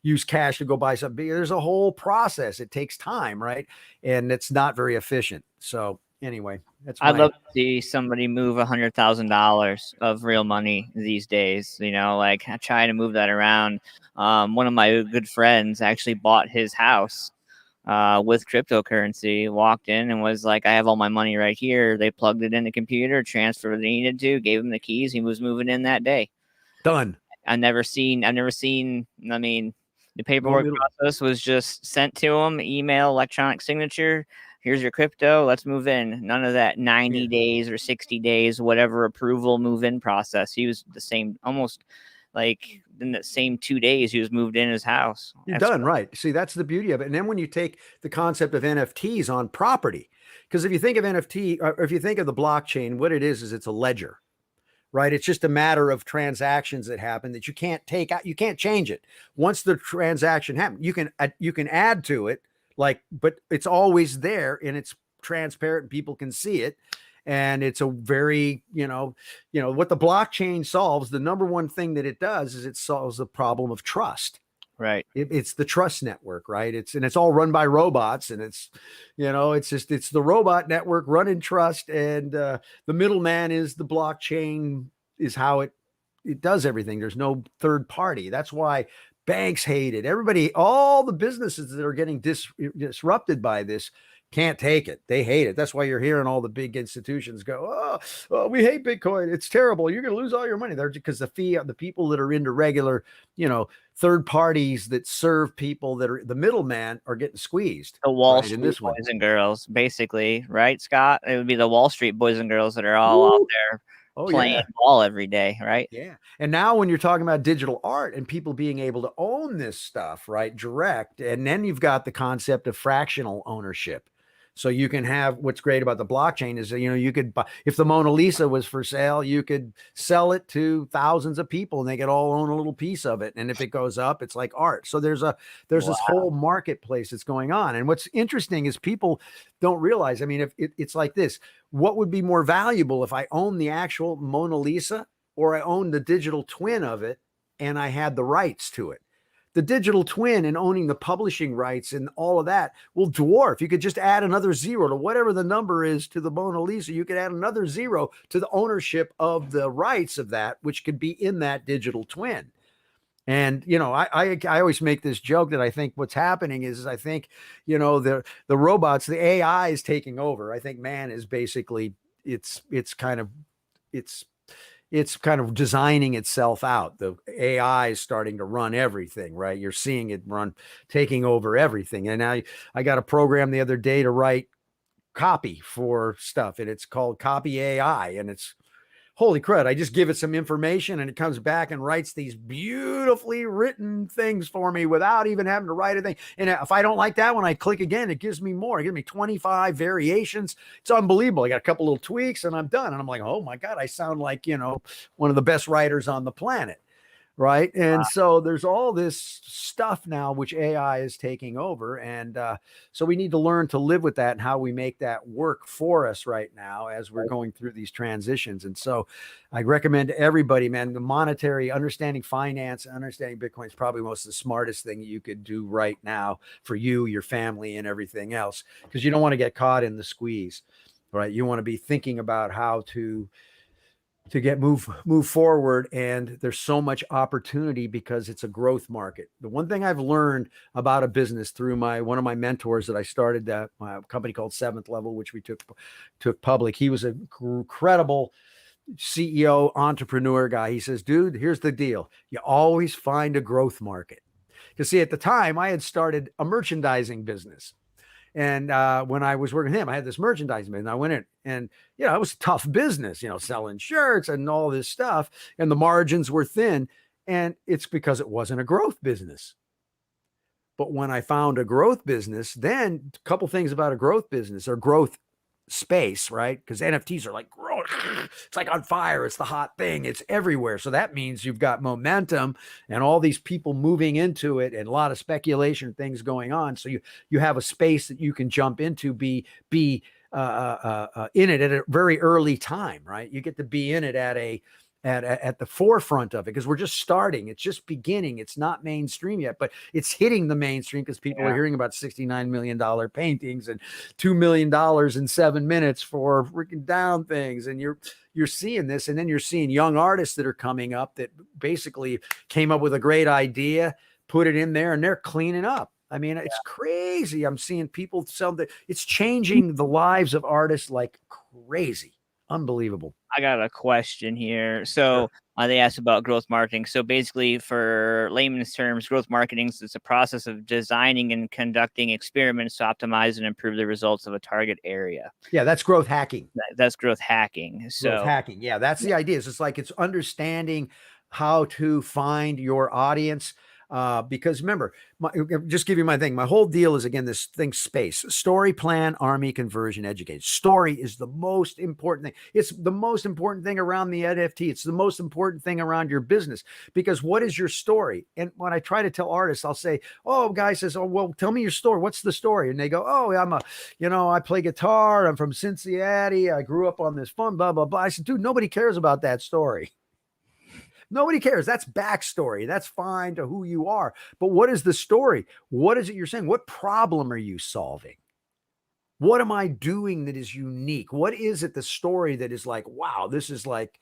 use cash to go buy something, there's a whole process. It takes time, right? And it's not very efficient. So anyway, I'd love to see somebody move $100,000 of real money these days. Like trying to move that around. One of my good friends actually bought his house with cryptocurrency. Walked in and was like, "I have all my money right here." They plugged it in the computer, transferred what they needed to, gave him the keys. He was moving in that day. Done. I've never seen. I mean, the paperwork process was just sent to him, email, electronic signature. Here's your crypto. Let's move in. None of that 90 days or 60 days, whatever approval move-in process. He was the same, almost like in the same 2 days, he was moved in his house. You're done, right? See, that's the beauty of it. And then when you take the concept of NFTs on property, because if you think of NFT, or if you think of the blockchain, what it is it's a ledger, right? It's just a matter of transactions that happen that you can't take out. You can't change it. Once the transaction happens, you can add to it, but it's always there, and it's transparent and people can see it. And it's a very, what the blockchain solves, the number one thing that it does is it solves the problem of trust. Right. It's the trust network, right? It's all run by robots, and it's the robot network running trust. And the middleman is the blockchain, is how it does everything. There's no third party. That's why banks hate it. Everybody, all the businesses that are getting disrupted by this can't take it. They hate it. That's why you're hearing all the big institutions go, oh, we hate Bitcoin. It's terrible. You're going to lose all your money there, because the people that are into regular, third parties that serve people that are the middleman are getting squeezed. The Wall Street boys and girls, basically, right, Scott? It would be the Wall Street boys and girls that are all out there playing ball every day, right? Yeah. And now when you're talking about digital art and people being able to own this stuff, right, direct, and then you've got the concept of fractional ownership. So you can have, what's great about the blockchain is that, you could buy, if the Mona Lisa was for sale, you could sell it to thousands of people and they could all own a little piece of it. And if it goes up, it's like art. So there's this whole marketplace that's going on. And what's interesting is people don't realize, I mean, if it's like this, what would be more valuable if I own the actual Mona Lisa or I own the digital twin of it and I had the rights to it. The digital twin and owning the publishing rights and all of that will dwarf. You could just add another zero to whatever the number is to the Mona Lisa. You could add another zero to the ownership of the rights of that, which could be in that digital twin. And, you know, I always make this joke that I think what's happening is I think, you know, the robots, the AI is taking over. I think man is basically, it's kind of designing itself out. The AI is starting to run everything, right? You're seeing it taking over everything. And I got a program the other day to write copy for stuff, and it's called Copy AI, and it's holy crud. I just give it some information and it comes back and writes these beautifully written things for me without even having to write a thing. And if I don't like that, when I click again, it gives me more. It gives me 25 variations. It's unbelievable. I got a couple little tweaks and I'm done. And I'm like, oh my God, I sound like, you know, one of the best writers on the planet. Right. And so there's all this stuff now, which AI is taking over. And so we need to learn to live with that and how we make that work for us right now as we're going through these transitions. And so I recommend to everybody, man, the monetary understanding finance, understanding Bitcoin is probably most of the smartest thing you could do right now for you, your family, and everything else, because you don't want to get caught in the squeeze. Right. You want to be thinking about how to move forward. And there's so much opportunity because it's a growth market. The one thing I've learned about a business through one of my mentors that I started my company called Seventh Level, which we took public. He was an incredible CEO, entrepreneur guy. He says, dude, here's the deal. You always find a growth market. Because see, at the time I had started a merchandising business. And when I was working with him, I had this merchandising business. I went in and, you know, it was a tough business, you know, selling shirts and all this stuff. And the margins were thin. And it's because it wasn't a growth business. But when I found a growth business, then a couple things about a growth business or growth space, right? Because NFTs are like growth. It's like on fire. It's the hot thing. It's everywhere. So that means you've got momentum and all these people moving into it and a lot of speculation things going on. So you have a space that you can jump into, be in it at a very early time, right? You get to be in it at the forefront of it because we're just starting. It's just beginning. It's not mainstream yet, but it's hitting the mainstream because people are hearing about $69 million paintings and $2 million in 7 minutes for freaking down things. And you're seeing this, and then you're seeing young artists that are coming up that basically came up with a great idea, put it in there, and they're cleaning up. I mean, it's crazy. I'm seeing people it's changing the lives of artists like crazy. Unbelievable. I got a question here. So they asked about growth marketing. So basically, for layman's terms, growth marketing is a process of designing and conducting experiments to optimize and improve the results of a target area. Yeah, that's growth hacking. That's growth hacking. So growth hacking. Yeah, that's the idea. It's like it's understanding how to find your audience. Because remember, just give you my thing. My whole deal is, again, this thing, space, story, plan, army, conversion, educate. Story is the most important thing. It's the most important thing around the NFT. It's the most important thing around your business, because what is your story? And when I try to tell artists, I'll say, oh, guy says, oh, well, tell me your story. What's the story? And they go, oh, I play guitar. I'm from Cincinnati. I grew up on this fun, blah, blah, blah. I said, dude, nobody cares about that story. Nobody cares. That's backstory. That's fine to who you are. But what is the story? What is it you're saying? What problem are you solving? What am I doing that is unique? What is it, the story that is like, wow, this is like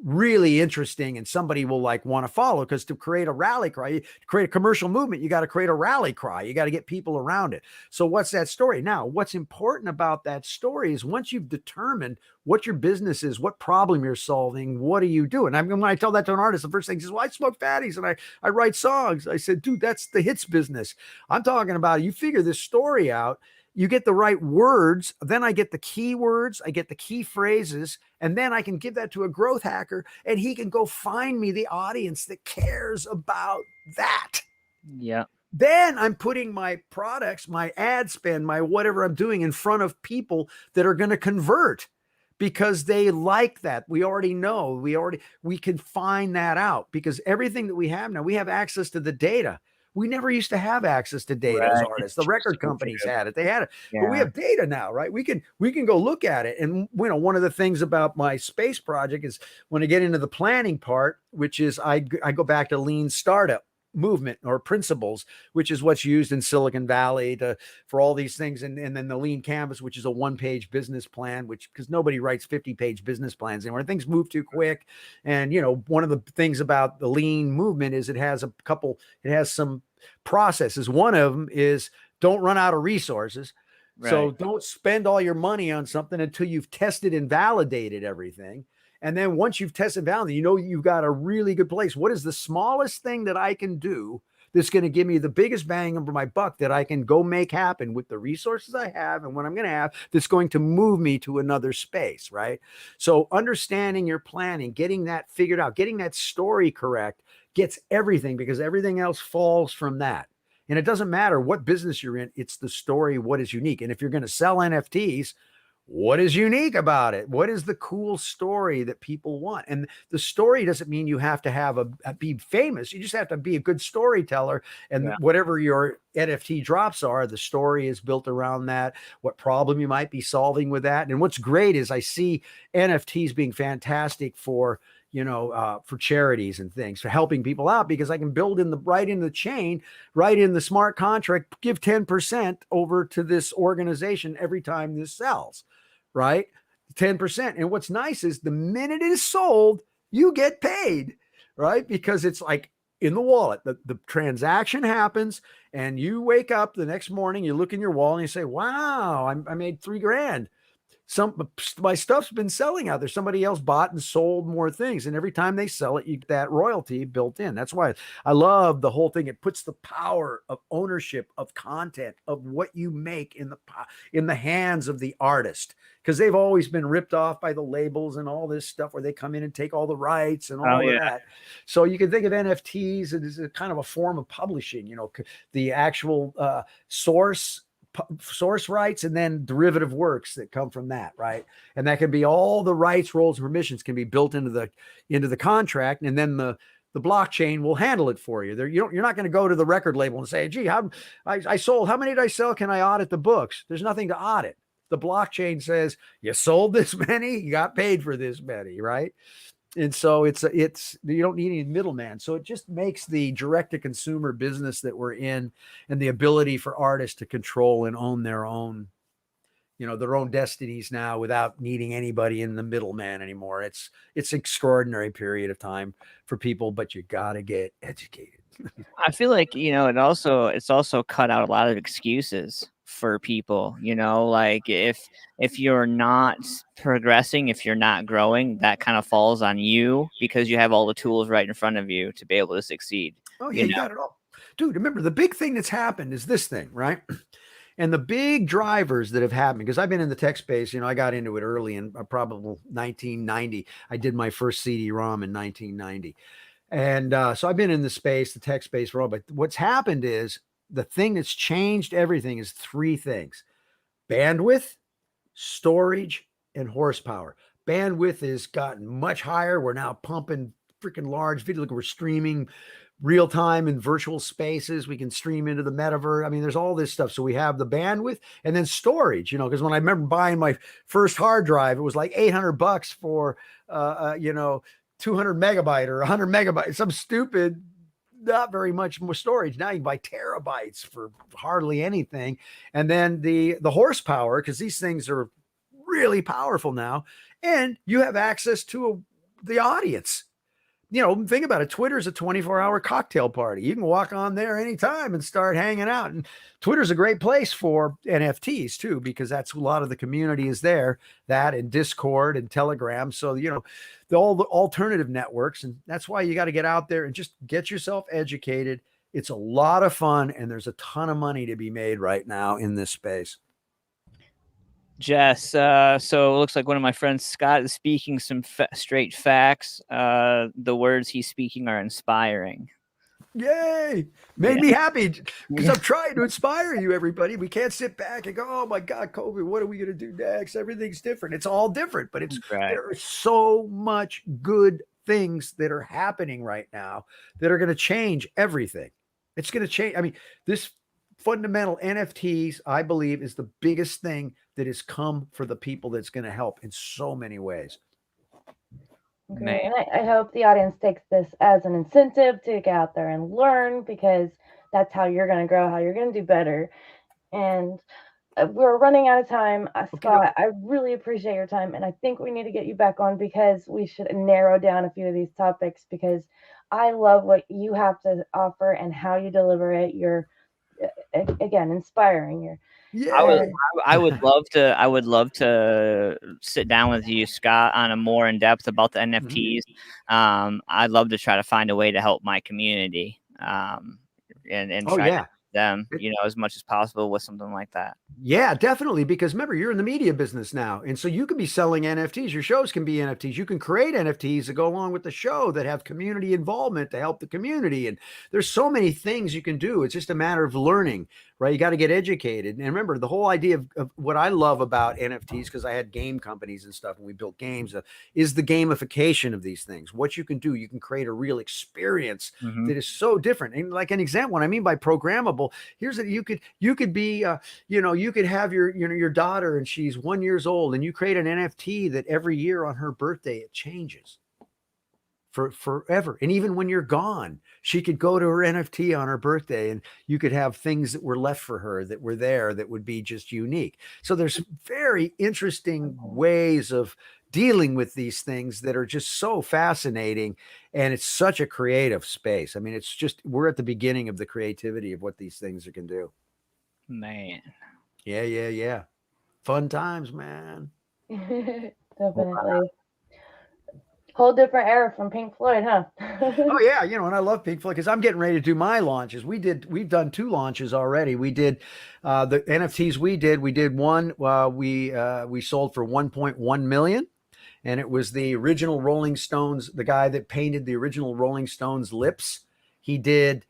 really interesting and somebody will like want to follow? Because to create a rally cry, to create a commercial movement, you got to create a rally cry. You got to get people around it. So what's that story? Now, what's important about that story is once you've determined what your business is, what problem you're solving, what are you doing? When I tell that to an artist, the first thing he says, well, I smoke fatties and I write songs. I said, dude, that's the hits business. I'm talking about you figure this story out. You get the right words, then I get the keywords, I get the key phrases, and then I can give that to a growth hacker and he can go find me the audience that cares about that. Yeah. Then I'm putting my products, my ad spend, my whatever I'm doing in front of people that are going to convert because they like that. We already know, we can find that out because everything that we have now, we have access to the data. We never used to have access to data as artists. The record companies had it. They had it. But we have data now, right? We can go look at it. And one of the things about my space project is when I get into the planning part, which is I go back to lean startup movement or principles, which is what's used in Silicon Valley for all these things. And then the lean canvas, which is a 1-page business plan, because nobody writes 50-page business plans anymore. Things move too quick. And, one of the things about the lean movement is it has some processes. One of them is don't run out of resources. Right. So don't spend all your money on something until you've tested and validated everything. And then once you've tested value, you've got a really good place. What is the smallest thing that I can do that's going to give me the biggest bang for my buck that I can go make happen with the resources I have and what I'm going to have that's going to move me to another space, right? So understanding your planning, getting that figured out, getting that story correct gets everything, because everything else falls from that. And it doesn't matter what business you're in, it's the story, what is unique. And if you're going to sell NFTs, what is unique about it? What is the cool story that people want? And the story doesn't mean you have to be famous. You just have to be a good storyteller. And whatever your NFT drops are, the story is built around that, what problem you might be solving with that. And what's great is I see NFTs being fantastic for charities and things, for helping people out, because I can build right in the chain, right in the smart contract, give 10% over to this organization every time this sells, right? 10%. And what's nice is the minute it is sold, you get paid, right? Because it's like in the wallet, the transaction happens and you wake up the next morning, you look in your wallet and you say, wow, I made $3,000. My stuff's been selling out there. Somebody else bought and sold more things. And every time they sell it, you get that royalty built in. That's why I love the whole thing. It puts the power of ownership of content, of what you make in the hands of the artist. Because they've always been ripped off by the labels and all this stuff where they come in and take all the rights and all of that. So you can think of NFTs as a kind of a form of publishing, the actual source rights, and then derivative works that come from that, right? And that can be all the rights, roles, and permissions can be built into the contract, and then the blockchain will handle it for you. You're not going to go to the record label and say, gee, I sold, how many did I sell? Can I audit the books? There's nothing to audit. The blockchain says you sold this many, you got paid for this many, right? And so it's you don't need any middleman. So it just makes the direct to consumer business that we're in, and the ability for artists to control and own their own destinies now without needing anybody in the middleman anymore. It's extraordinary period of time for people, but you got to get educated. I feel like, it's also cut out a lot of excuses for people, like if you're not progressing, if you're not growing, that kind of falls on you, because you have all the tools right in front of you to be able to succeed. Oh yeah, you got it all. Dude, remember the big thing that's happened is this thing, right? And the big drivers that have happened, because I've been in the tech space, I got into it early in probably 1990. I did my first CD-ROM in 1990. And so I've been in the tech space for all, but what's happened is the thing that's changed everything is 3 things: bandwidth, storage, and horsepower. Bandwidth has gotten much higher. We're now pumping freaking large video. Look, we're streaming real time in virtual spaces. We can stream into the metaverse. I mean, there's all this stuff. So we have the bandwidth, and then storage, because when I remember buying my first hard drive, it was like $800 for, 200 megabyte or 100 megabytes, some stupid, not very much more storage. Now you can buy terabytes for hardly anything. And then the horsepower, because these things are really powerful now, and you have access to the audience. Think about it. Twitter is a 24-hour cocktail party. You can walk on there anytime and start hanging out. And Twitter's a great place for NFTs too, because that's a lot of the community is there, that and Discord and Telegram. So, all the alternative networks. And that's why you got to get out there and just get yourself educated. It's a lot of fun, and there's a ton of money to be made right now in this space. Jess, so it looks like one of my friends, Scott, is speaking some straight facts. The words he's speaking are inspiring. Yay! Made me happy, because I'm trying to inspire you, everybody. We can't sit back and go, oh my God, COVID, what are we going to do next? Everything's different. It's all different, but there are so much good things that are happening right now that are going to change everything. It's going to change. I mean, this fundamental NFTs, I believe, is the biggest thing that has come for the people that's going to help in so many ways. Okay. Man. And I hope the audience takes this as an incentive to get out there and learn, because that's how you're going to grow, how you're going to do better. And we're running out of time. Scott, I really appreciate your time. And I think we need to get you back on, because we should narrow down a few of these topics, because I love what you have to offer and how you deliver it. You're, again, inspiring. I would love to sit down with you, Scott, on a more in depth about the NFTs. I'd love to try to find a way to help my community, and try to help them, as much as possible with something like that. Yeah, definitely. Because remember, you're in the media business now. And so you could be selling NFTs. Your shows can be NFTs. You can create NFTs that go along with the show that have community involvement to help the community. And there's so many things you can do. It's just a matter of learning, right? You got to get educated. And remember, the whole idea of what I love about NFTs, because I had game companies and stuff and we built games, is the gamification of these things. What you can do, you can create a real experience that is so different. And like an example, what I mean by programmable, here's that you could be, you could have your daughter and she's 1 year old, and you create an NFT that every year on her birthday, it changes for forever. And even when you're gone, she could go to her NFT on her birthday, and you could have things that were left for her that were there that would be just unique. So there's very interesting ways of dealing with these things that are just so fascinating. And it's such a creative space. I mean, it's just, we're at the beginning of the creativity of what these things can do. Man. Yeah. Fun times, man. Definitely. Whole different era from Pink Floyd, huh? Oh yeah, and I love Pink Floyd because I'm getting ready to do my launches. We've done 2 launches already. We did the NFTs. We did one. We sold for 1.1 million, and it was the original Rolling Stones. The guy that painted the original Rolling Stones lips. He did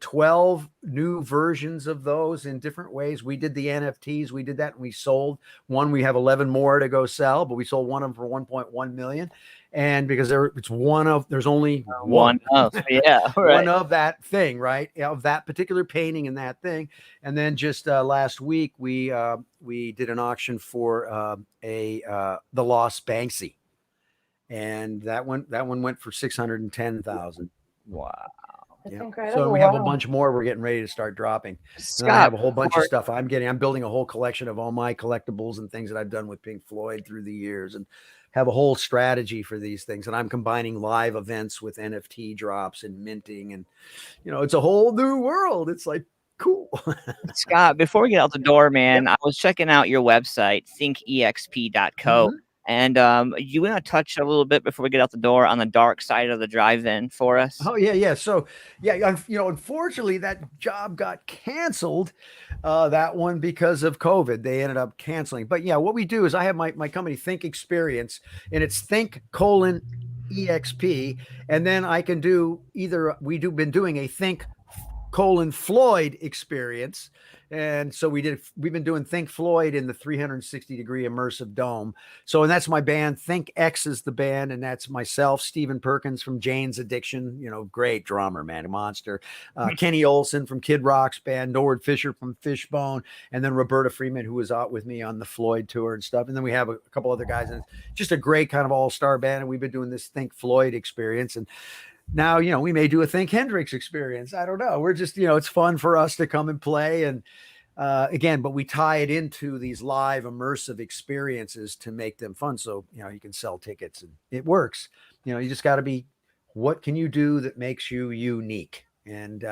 12 new versions of those in different ways. We did the NFTs. We did that, and we sold one. We have 11 more to go sell, but we sold one of them for 1.1 million. And because there's only one of that thing, right? Of that particular painting and that thing. And then just last week, we did an auction for the Lost Banksy. And that one went for 610,000. Wow. That's yeah. incredible. So we have a bunch more we're getting ready to start dropping. Scott, and I have a whole bunch of stuff I'm building a whole collection of all my collectibles and things that I've done with Pink Floyd through the years, and have a whole strategy for these things. And I'm combining live events with NFT drops and minting, and it's a whole new world. It's like cool. Scott, before we get out the door, man, I was checking out your website, thinkexp.co. And you want to touch a little bit before we get out the door on the dark side of the drive-in for us? Oh yeah. So unfortunately that job got canceled, that one, because of COVID. They ended up canceling. But yeah, what we do is I have my company Think Experience, and it's think:/EXP, and then I can do either. Been doing a Think:/Floyd experience. And so we've been doing Think Floyd in the 360-degree immersive dome. So, and that's my band. Think X is the band. And that's myself, Stephen Perkins from Jane's Addiction, great drummer, man, a monster. Kenny Olson from Kid Rock's band, Norwood Fisher from Fishbone, and then Roberta Freeman, who was out with me on the Floyd tour and stuff. And then we have a couple other guys, and just a great kind of all-star band. And we've been doing this Think Floyd experience. And now, we may do a Think Hendrix experience. I don't know. We're just, it's fun for us to come and play. And again, but we tie it into these live immersive experiences to make them fun. So, you can sell tickets and it works. You just got to be, what can you do that makes you unique? And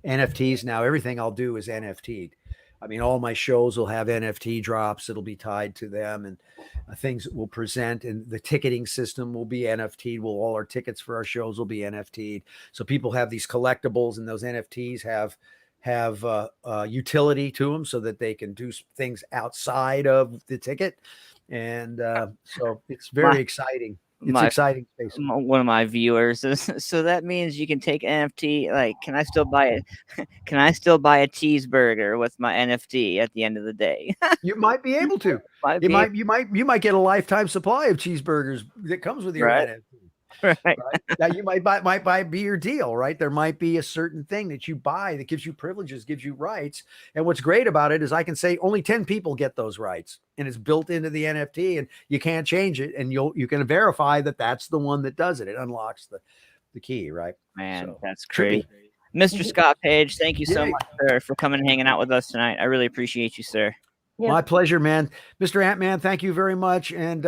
NFTs now, everything I'll do is NFT'd. I mean, all my shows will have NFT drops. It'll be tied to them, and things that we'll present, and the ticketing system will be NFT'd. All our tickets for our shows will be NFT'd. So people have these collectibles, and those NFTs have utility to them so that they can do things outside of the ticket. And so it's very exciting. It's exciting space. One of my viewers is, so that means you can take NFT. Like, can I still buy a cheeseburger with my NFT at the end of the day? You might be able to. You might get a lifetime supply of cheeseburgers that comes with your NFT. Right. Right? Now you might buy be your deal, right? There might be a certain thing that you buy that gives you privileges, gives you rights. And what's great about it is I can say only 10 people get those rights, and it's built into the NFT, and you can't change it. And you can verify that that's the one that does it. It unlocks the key, right? Man, So, that's should be. great. Mr. Scott Page, thank you so Yay. much, sir, for coming and hanging out with us tonight. I really appreciate you, sir. Yes. My pleasure, man. Mr. Antman, thank you very much. And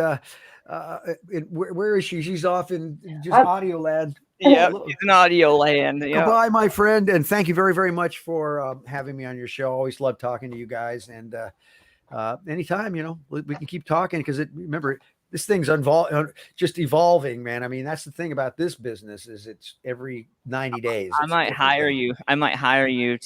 where is she? She's off in just audio land. Yeah, he's in audio land. Yeah. Goodbye, my friend. And thank you very, very much for having me on your show. Always love talking to you guys. And anytime, we can keep talking because remember, this thing's just evolving, man. I mean, that's the thing about this business is it's every 90 days. I might hire you. I might hire you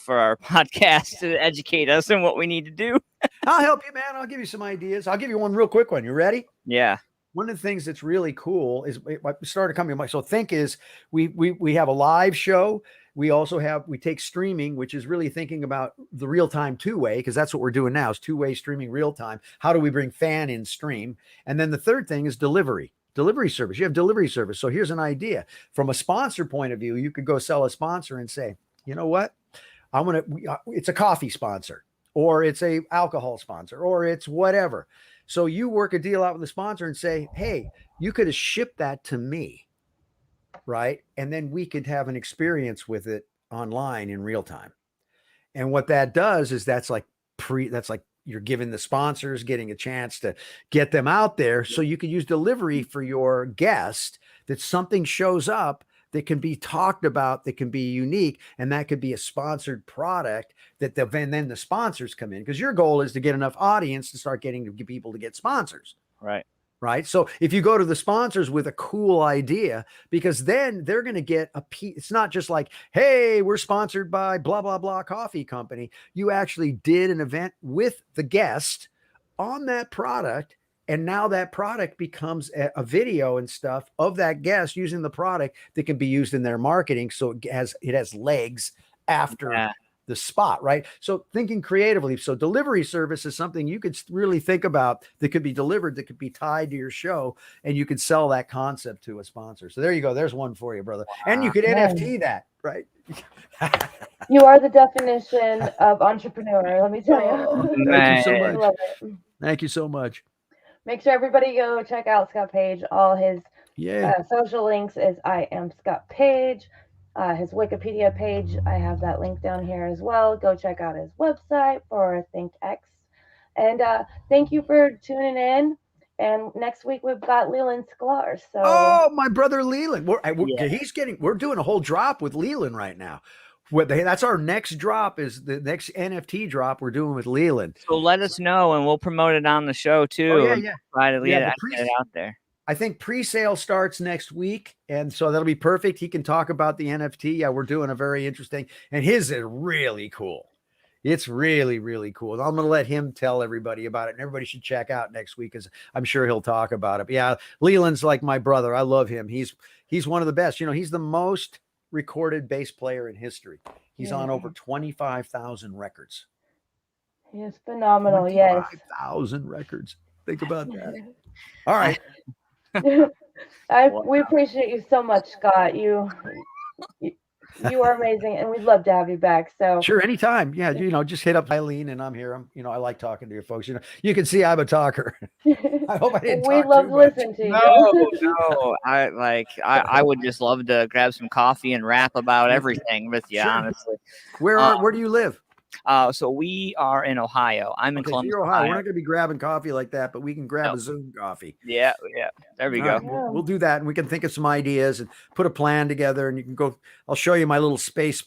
for our podcast to educate us on what we need to do. I'll help you, man. I'll give you some ideas. I'll give you one real quick one. You ready? Yeah. One of the things that's really cool is we started coming. So Think is we have a live show. We also we take streaming, which is really thinking about the real-time two-way, because that's what we're doing now is two-way streaming real-time. How do we bring fan in stream? And then the third thing is delivery service. You have delivery service. So here's an idea. From a sponsor point of view, you could go sell a sponsor and say, you know what? It's a coffee sponsor, or it's a alcohol sponsor, or it's whatever. So you work a deal out with the sponsor and say, hey, you could have shipped that to me. Right. And then we could have an experience with it online in real time. And what that does is that's like you're giving the sponsors getting a chance to get them out there. So you can use delivery for your guest, that something shows up that can be talked about, that can be unique. And that could be a sponsored product and then the sponsors come in, because your goal is to get enough audience to start getting people to get sponsors. Right. Right. So if you go to the sponsors with a cool idea, because then they're going to get a piece. It's not just like, hey, we're sponsored by blah, blah, blah coffee company. You actually did an event with the guest on that product. And now that product becomes a video and stuff of that guest using the product that can be used in their marketing. So it has legs after the spot, right? So thinking creatively. So delivery service is something you could really think about that could be delivered, that could be tied to your show, and you could sell that concept to a sponsor. So there you go. There's one for you, brother. Wow. And you could NFT that, right? You are the definition of entrepreneur, let me tell you. Thank you so much. Love it. Thank you so much. Make sure everybody go check out Scott Page. All his social links is I am Scott Page. His Wikipedia page, I have that link down here as well. Go check out his website for ThinkX. And thank you for tuning in. And next week we've got Leland Sklar. So my brother Leland. We're doing a whole drop with Leland right now. That's our next drop, is the next NFT drop we're doing with Leland. So let us know and we'll promote it on the show too. Try to get it out there. I think pre-sale starts next week, and so that'll be perfect. He can talk about the NFT. Yeah, we're doing a very interesting, and his is really cool. It's really, really cool. And I'm going to let him tell everybody about it, and everybody should check out next week, because I'm sure he'll talk about it. But yeah, Leland's like my brother. I love him. He's one of the best. He's the most recorded bass player in history. He's on over 25,000 records. He is phenomenal. 25,000 records. Think about that. All right. We appreciate you so much, Scott. You are amazing, and we'd love to have you back. So sure, anytime. Yeah, just hit up Eileen, and I'm here. I like talking to you folks. You can see I'm a talker. I hope I didn't. We love listening to you. No. I would just love to grab some coffee and rap about everything with you. Sure. Honestly, where do you live? So we are in Ohio. I'm in Columbus, Ohio. Ohio. We're not going to be grabbing coffee like that, but we can grab a Zoom coffee. Yeah. There we go. Right. We'll do that, and we can think of some ideas and put a plan together, and you can go. I'll show you my little space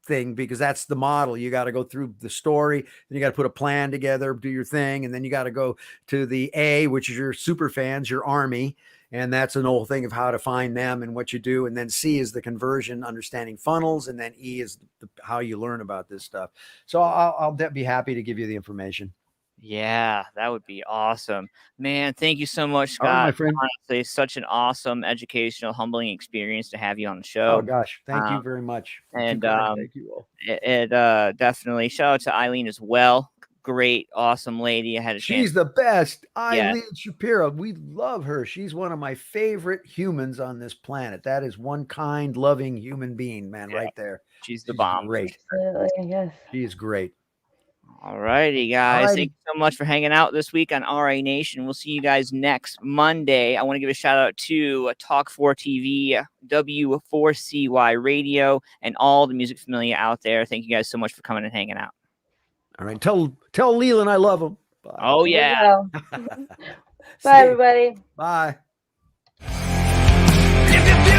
thing, because that's the model. You got to go through the story, then you got to put a plan together, do your thing, and then you got to go to the A, which is your super fans, your army. And that's an old thing of how to find them and what you do. And then C is the conversion, understanding funnels. And then E is how you learn about this stuff. So I'll be happy to give you the information. Yeah, that would be awesome, man. Thank you so much, Scott. Right, my friend. Honestly, such an awesome, educational, humbling experience to have you on the show. Oh gosh, thank you very much. And thank you all. It definitely shout out to Eileen as well. great, awesome lady. I had a chance. She's the best. Yeah. Eileen Shapiro. We love her. She's one of my favorite humans on this planet. That is one kind, loving human being, man, Yeah. right there. She's the bomb. Great. Absolutely, yes. She is great. All righty, guys. Thank you so much for hanging out this week on RA Nation. We'll see you guys next Monday. I want to give a shout out to Talk 4 TV, W4CY Radio, and all the Music Familia out there. Thank you guys so much for coming and hanging out. All right. Tell Leland I love him. Bye. Oh, yeah. Bye, everybody. Bye. If you feel